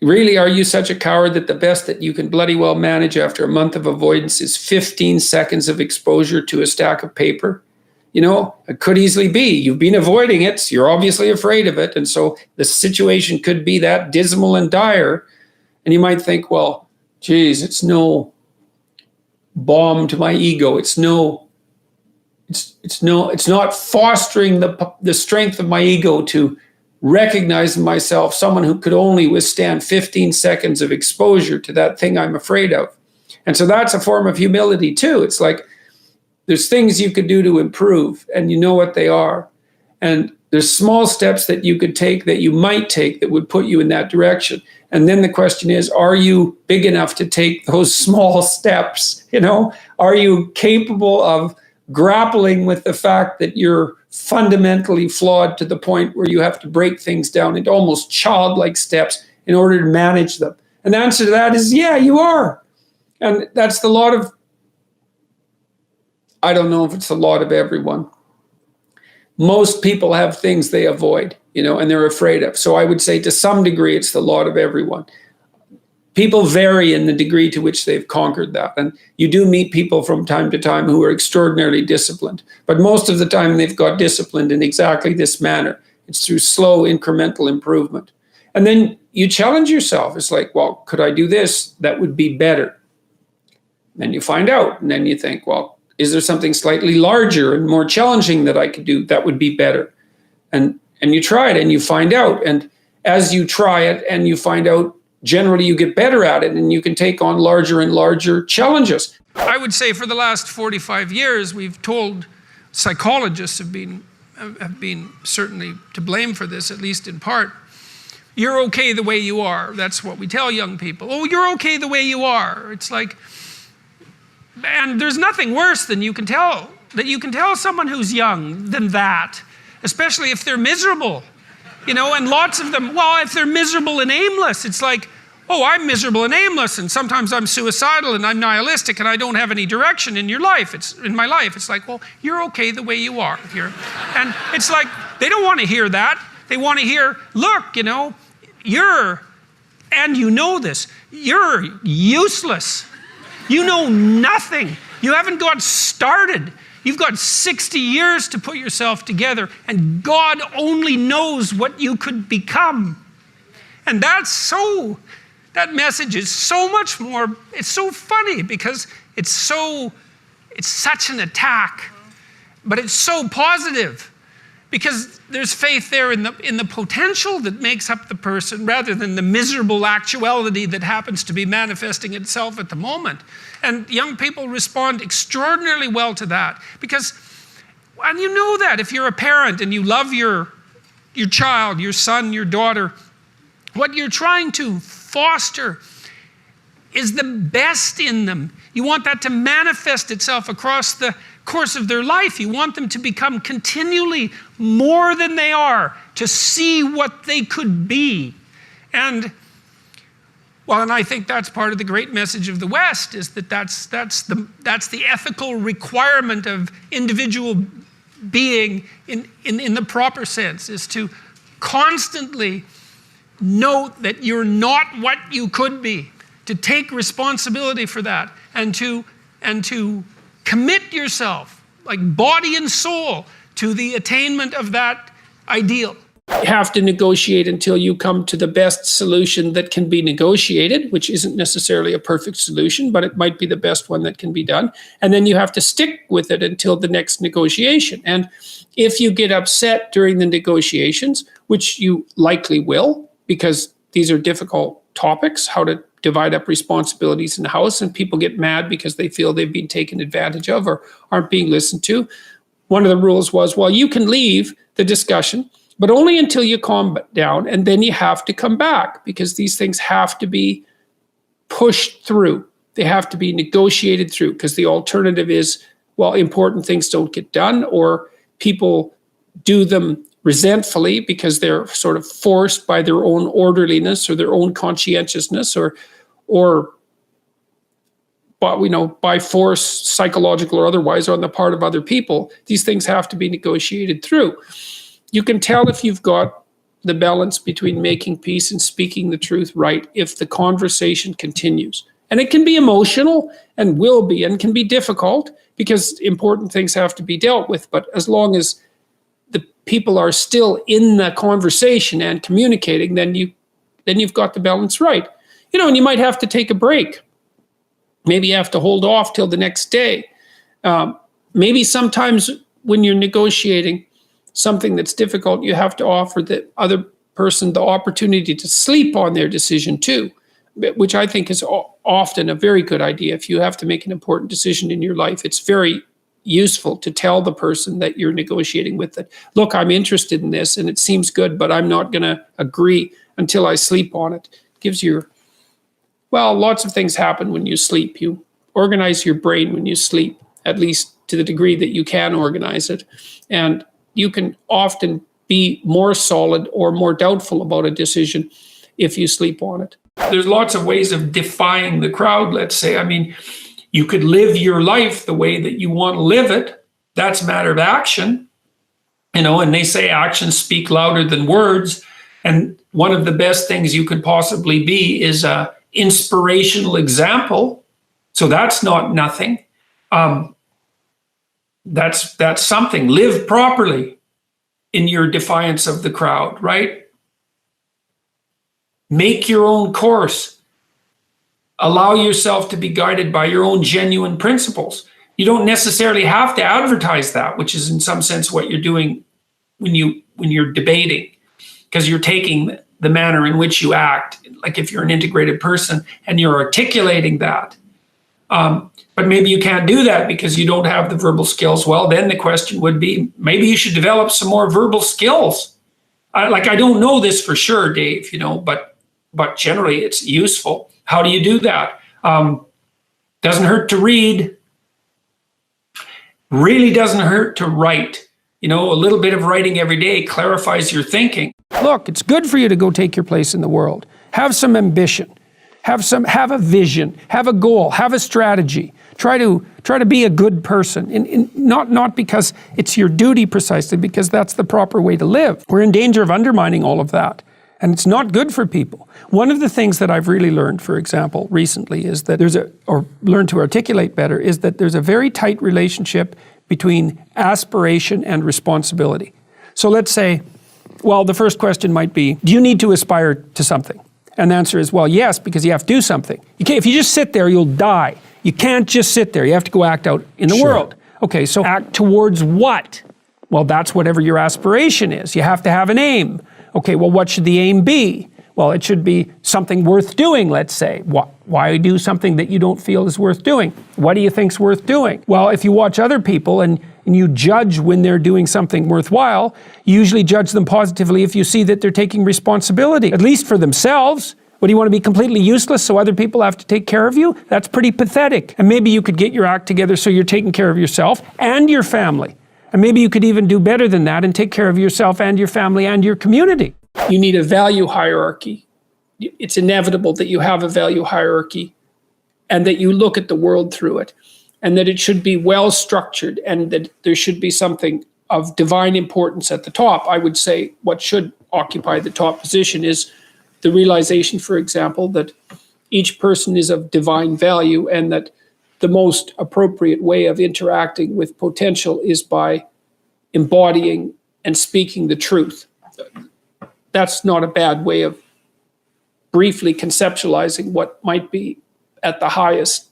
really, are you such a coward that the best that you can bloody well manage after a month of avoidance is 15 seconds of exposure to a stack of paper? It could easily be. You've been avoiding it, so you're obviously afraid of it. And so the situation could be that dismal and dire. And you might think, well, geez, it's no balm to my ego. It's not fostering the strength of my ego to recognize in myself someone who could only withstand 15 seconds of exposure to that thing I'm afraid of. And so that's a form of humility too. It's like, there's things you could do to improve, and you know what they are. And there's small steps that you could take, that you might take, that would put you in that direction. And then the question is, are you big enough to take those small steps? Are you capable of grappling with the fact that you're fundamentally flawed to the point where you have to break things down into almost childlike steps in order to manage them? And the answer to that is, yeah, you are. And that's the lot of, I don't know if it's a lot of everyone. Most people have things they avoid, and they're afraid of. So I would say to some degree, it's the lot of everyone. People vary in the degree to which they've conquered that. And you do meet people from time to time who are extraordinarily disciplined. But most of the time, they've got disciplined in exactly this manner. It's through slow incremental improvement. And then you challenge yourself. It's like, well, could I do this? That would be better. And then you find out. And then you think, well, is there something slightly larger and more challenging that I could do that would be better? And you try it and you find out. And as you try it and you find out, generally you get better at it and you can take on larger and larger challenges. I would say for the last 45 years, we've told psychologists have been certainly to blame for this, at least in part. You're okay the way you are. That's what we tell young people. Oh, you're okay the way you are. It's like, and there's nothing worse than you can tell someone who's young than that, especially if they're miserable, and lots of them, well, if they're miserable and aimless, it's like, oh, I'm miserable and aimless, and sometimes I'm suicidal and I'm nihilistic and I don't have any direction in your life. In my life. It's like, well, you're okay the way you are. And it's like, they don't want to hear that. They want to hear, look, you're, and this, you're useless. You know nothing. You haven't got started. You've got 60 years to put yourself together, and God only knows what you could become. And that message is so much more, it's so funny because it's such an attack, but it's so positive. Because there's faith there in the potential that makes up the person rather than the miserable actuality that happens to be manifesting itself at the moment. And young people respond extraordinarily well to that. Because, and you know that if you're a parent and you love your child, your son, your daughter, what you're trying to foster is the best in them. You want that to manifest itself across the course of their life. You want them to become continually more than they are, to see what they could be. And I think that's part of the great message of the West, is that's the ethical requirement of individual being in the proper sense, is to constantly note that you're not what you could be, to take responsibility for that, and to commit yourself, like body and soul, to the attainment of that ideal. You have to negotiate until you come to the best solution that can be negotiated, which isn't necessarily a perfect solution, but it might be the best one that can be done. And then you have to stick with it until the next negotiation. And if you get upset during the negotiations, which you likely will, because these are difficult topics, how to divide up responsibilities in the house, and people get mad because they feel they've been taken advantage of or aren't being listened to. One of the rules was, well, you can leave the discussion, but only until you calm down, and then you have to come back, because these things have to be pushed through. They have to be negotiated through, because the alternative is, well, important things don't get done, or people do them resentfully because they're sort of forced by their own orderliness or their own conscientiousness, or by force, psychological or otherwise, on the part of other people. These things have to be negotiated through. You can tell if you've got the balance between making peace and speaking the truth right if the conversation continues. And it can be emotional and will be and can be difficult because important things have to be dealt with. But as long as the people are still in the conversation and communicating, then you've got the balance right. And you might have to take a break. Maybe you have to hold off till the next day. Maybe sometimes when you're negotiating something that's difficult, you have to offer the other person the opportunity to sleep on their decision too, which I think is often a very good idea. If you have to make an important decision in your life, it's very useful to tell the person that you're negotiating with that, look, I'm interested in this and it seems good, but I'm not going to agree until I sleep on it. Gives you, well, lots of things happen when you sleep. You organize your brain when you sleep, at least to the degree that you can organize it. And you can often be more solid or more doubtful about a decision if you sleep on it. There's lots of ways of defying the crowd, let's say. I mean, you could live your life the way that you want to live it. That's a matter of action, and they say actions speak louder than words. And one of the best things you could possibly be is an inspirational example. So that's not nothing. That's something. Live properly in your defiance of the crowd, right? Make your own course. Allow yourself to be guided by your own genuine principles. You don't necessarily have to advertise that, which is in some sense what you're doing when you're debating, because you're taking the manner in which you act, like if you're an integrated person and you're articulating that. But maybe you can't do that because you don't have the verbal skills. Well, then the question would be, maybe you should develop some more verbal skills. I don't know this for sure, Dave, but generally it's useful. How do you do that? Doesn't hurt to read. Really doesn't hurt to write. A little bit of writing every day clarifies your thinking. Look, it's good for you to go take your place in the world. Have some ambition. Have a vision. Have a goal. Have a strategy. Try to be a good person. Not because it's your duty precisely, because that's the proper way to live. We're in danger of undermining all of that. And it's not good for people. One of the things that I've really learned, for example, recently is that learned to articulate better, is that there's a very tight relationship between aspiration and responsibility. So let's say, well, the first question might be, do you need to aspire to something? And the answer is, well, yes, because you have to do something. If you just sit there, you'll die. You can't just sit there. You have to go act out in the world. Okay, so act towards what? Well, that's whatever your aspiration is. You have to have an aim. Okay, well, what should the aim be? Well, it should be something worth doing, let's say. Why do something that you don't feel is worth doing? What do you think's worth doing? Well, if you watch other people and you judge when they're doing something worthwhile, you usually judge them positively if you see that they're taking responsibility, at least for themselves. What, do you want to be completely useless so other people have to take care of you? That's pretty pathetic. And maybe you could get your act together so you're taking care of yourself and your family. And maybe you could even do better than that and take care of yourself and your family and your community. You need a value hierarchy. It's inevitable that you have a value hierarchy and that you look at the world through it, and that it should be well structured, and that there should be something of divine importance at the top. I would say what should occupy the top position is the realization, for example, that each person is of divine value, and that the most appropriate way of interacting with potential is by embodying and speaking the truth. That's not a bad way of briefly conceptualizing what might be at the highest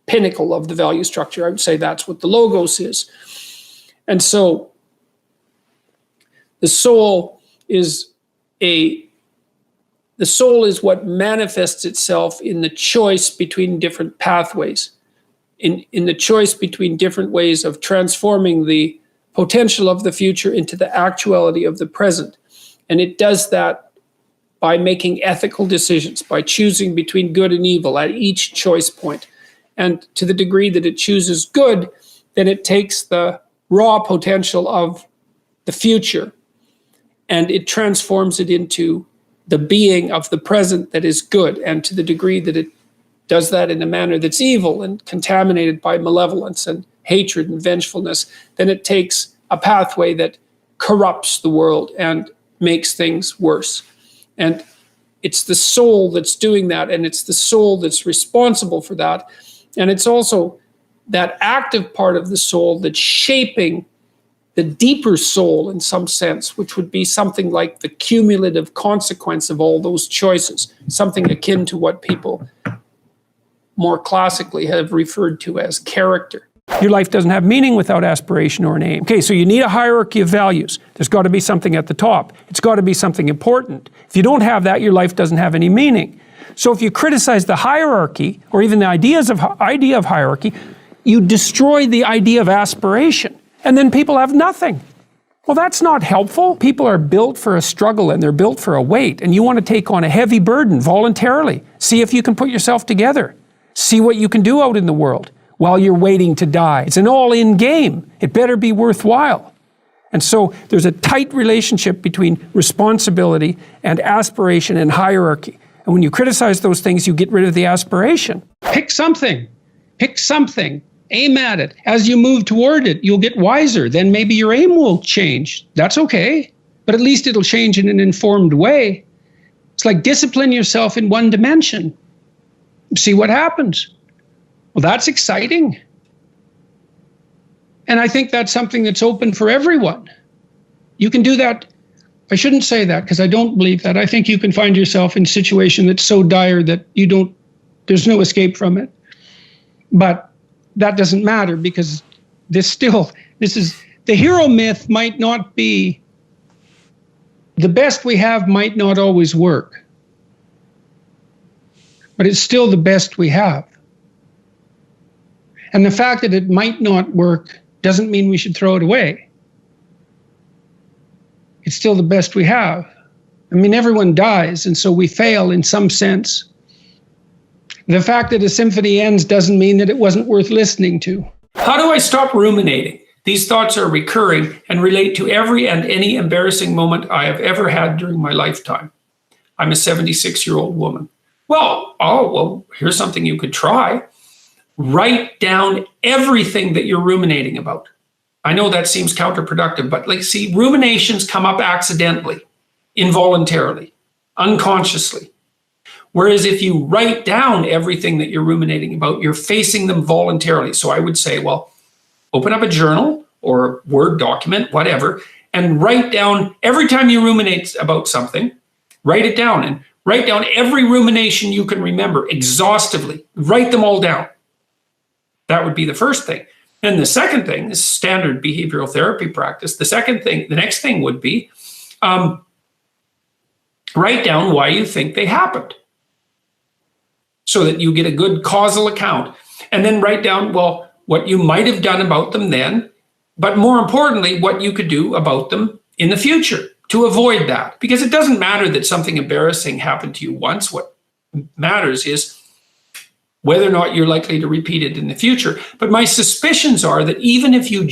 pinnacle of the value structure. I would say that's what the logos is. And so the soul is what manifests itself in the choice between different pathways, in the choice between different ways of transforming the potential of the future into the actuality of the present. And it does that by making ethical decisions, by choosing between good and evil at each choice point. And to the degree that it chooses good, then it takes the raw potential of the future and it transforms it into the being of the present that is good. And to the degree that it does that in a manner that's evil and contaminated by malevolence and hatred and vengefulness, then it takes a pathway that corrupts the world and makes things worse. And it's the soul that's doing that, and it's the soul that's responsible for that. And it's also that active part of the soul that's shaping the deeper soul in some sense, which would be something like the cumulative consequence of all those choices, something akin to what people more classically have referred to as character. Your life doesn't have meaning without aspiration or an aim. Okay, so you need a hierarchy of values. There's got to be something at the top. It's got to be something important. If you don't have that, your life doesn't have any meaning. So if you criticize the hierarchy, or even the idea of hierarchy, you destroy the idea of aspiration, and then people have nothing. Well, that's not helpful. People are built for a struggle and they're built for a weight, and you want to take on a heavy burden voluntarily. See if you can put yourself together. See what you can do out in the world while you're waiting to die. It's an all-in game. It better be worthwhile. And so there's a tight relationship between responsibility and aspiration and hierarchy. And when you criticize those things, you get rid of the aspiration. Pick something. Pick something. Aim at it. As you move toward it, you'll get wiser. Then maybe your aim will change. That's okay. But at least it'll change in an informed way. It's like discipline yourself in one dimension. See what happens. Well, that's exciting. And I think that's something that's open for everyone. You can do that. I shouldn't say that because I don't believe that. I think you can find yourself in a situation that's so dire that there's no escape from it. But that doesn't matter because the hero myth might not be, the best we have might not always work. But it's still the best we have. And the fact that it might not work doesn't mean we should throw it away. It's still the best we have. I mean, everyone dies, and so we fail in some sense. The fact that a symphony ends doesn't mean that it wasn't worth listening to. How do I stop ruminating? These thoughts are recurring and relate to every and any embarrassing moment I have ever had during my lifetime. I'm a 76-year-old woman. Well, here's something you could try. Write down everything that you're ruminating about. I know that seems counterproductive, but ruminations come up accidentally, involuntarily, unconsciously. Whereas if you write down everything that you're ruminating about, you're facing them voluntarily. So I would say, well, open up a journal or a Word document, whatever, and write down every time you ruminate about something, write it down and write down every rumination you can remember exhaustively. Write them all down. That would be the first thing. And the second thing is standard behavioral therapy practice. The next thing would be write down why you think they happened so that you get a good causal account. And then write down, well, what you might have done about them then, but more importantly, what you could do about them in the future to avoid that. Because it doesn't matter that something embarrassing happened to you once. What matters is whether or not you're likely to repeat it in the future. But my suspicions are that even if you could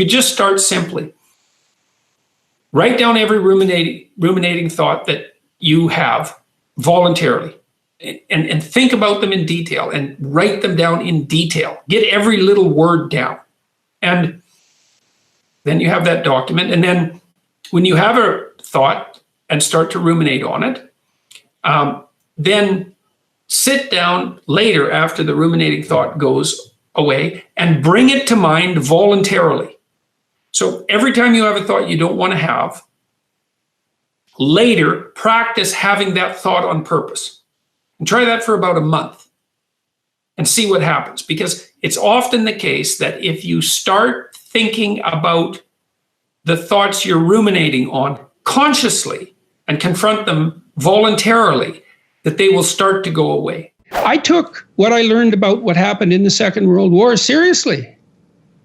just start simply. Write down every ruminating thought that you have voluntarily and think about them in detail and write them down in detail. Get every little word down. And then you have that document. And then when you have a thought and start to ruminate on it, then sit down later after the ruminating thought goes away and bring it to mind voluntarily. So every time you have a thought you don't want to have, later practice having that thought on purpose. And try that for about a month and see what happens. Because it's often the case that if you start thinking about the thoughts you're ruminating on consciously and confront them voluntarily, that they will start to go away. I took what I learned about what happened in the Second World War seriously.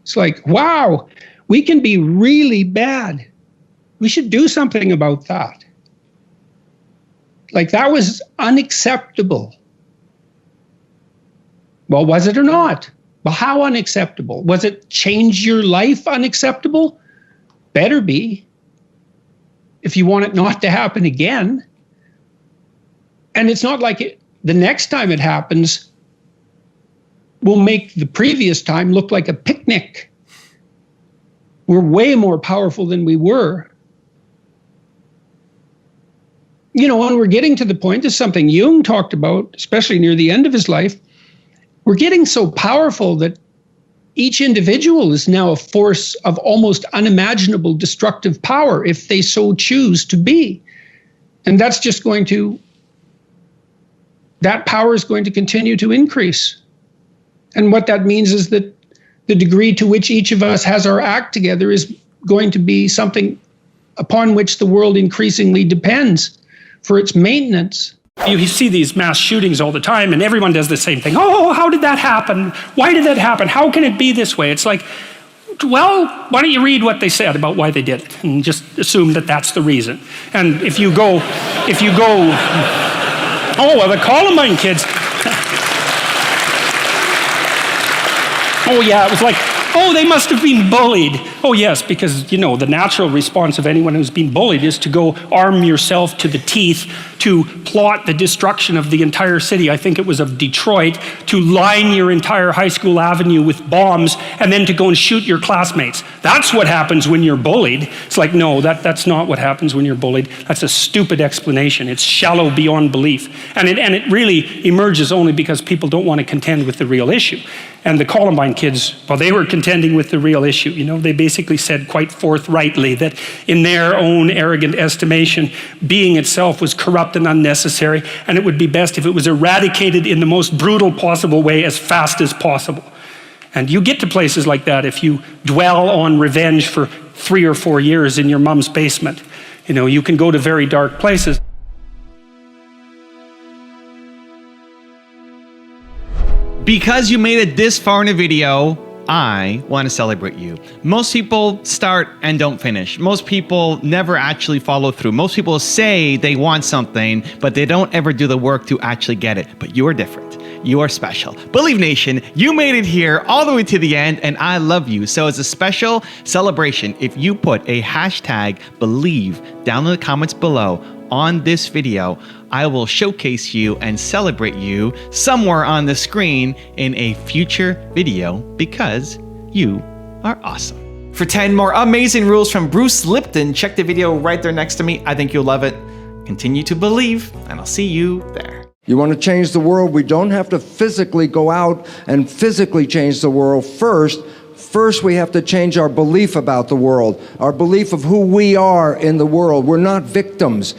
It's like, wow, we can be really bad. We should do something about that. Like, that was unacceptable. Well, was it or not? Well, how unacceptable? Was it change your life unacceptable? Better be, if you want it not to happen again. And it's not like the next time it happens will make the previous time look like a picnic. We're way more powerful than we were. You know, and we're getting to the point, this is something Jung talked about, especially near the end of his life. We're getting so powerful that each individual is now a force of almost unimaginable destructive power if they so choose to be. And that's just that power is going to continue to increase. And what that means is that the degree to which each of us has our act together is going to be something upon which the world increasingly depends for its maintenance. You see these mass shootings all the time, and everyone does the same thing. Oh, how did that happen? Why did that happen? How can it be this way? It's like, well, why don't you read what they said about why they did it, and just assume that that's the reason. And if you go, oh, well, the Columbine kids, oh yeah, it was like, oh, they must have been bullied. Oh yes, because, you know, the natural response of anyone who's been bullied is to go arm yourself to the teeth to plot the destruction of the entire city. I think it was of Detroit, to line your entire high school avenue with bombs and then to go and shoot your classmates. That's what happens when you're bullied. It's like, no, that's not what happens when you're bullied. That's a stupid explanation. It's shallow beyond belief. And it really emerges only because people don't want to contend with the real issue. And the Columbine kids, well, they were contending with the real issue. You know, they basically said quite forthrightly that in their own arrogant estimation, being itself was corrupt and unnecessary, and it would be best if it was eradicated in the most brutal possible way as fast as possible. And you get to places like that if you dwell on revenge for 3 or 4 years in your mom's basement. You know, you can go to very dark places. Because you made it this far in a video, I want to celebrate you. Most people start and don't finish. Most people never actually follow through. Most people say they want something, but they don't ever do the work to actually get it. But you are different. You are special. Believe Nation, you made it here all the way to the end, and I love you. So as a special celebration, if you put a hashtag believe down in the comments below on this video, I will showcase you and celebrate you somewhere on the screen in a future video because you are awesome. For 10 more amazing rules from Bruce Lipton, check the video right there next to me. I think you'll love it. Continue to believe, and I'll see you there. You want to change the world? We don't have to physically go out and physically change the world first. First, we have to change our belief about the world, our belief of who we are in the world. We're not victims.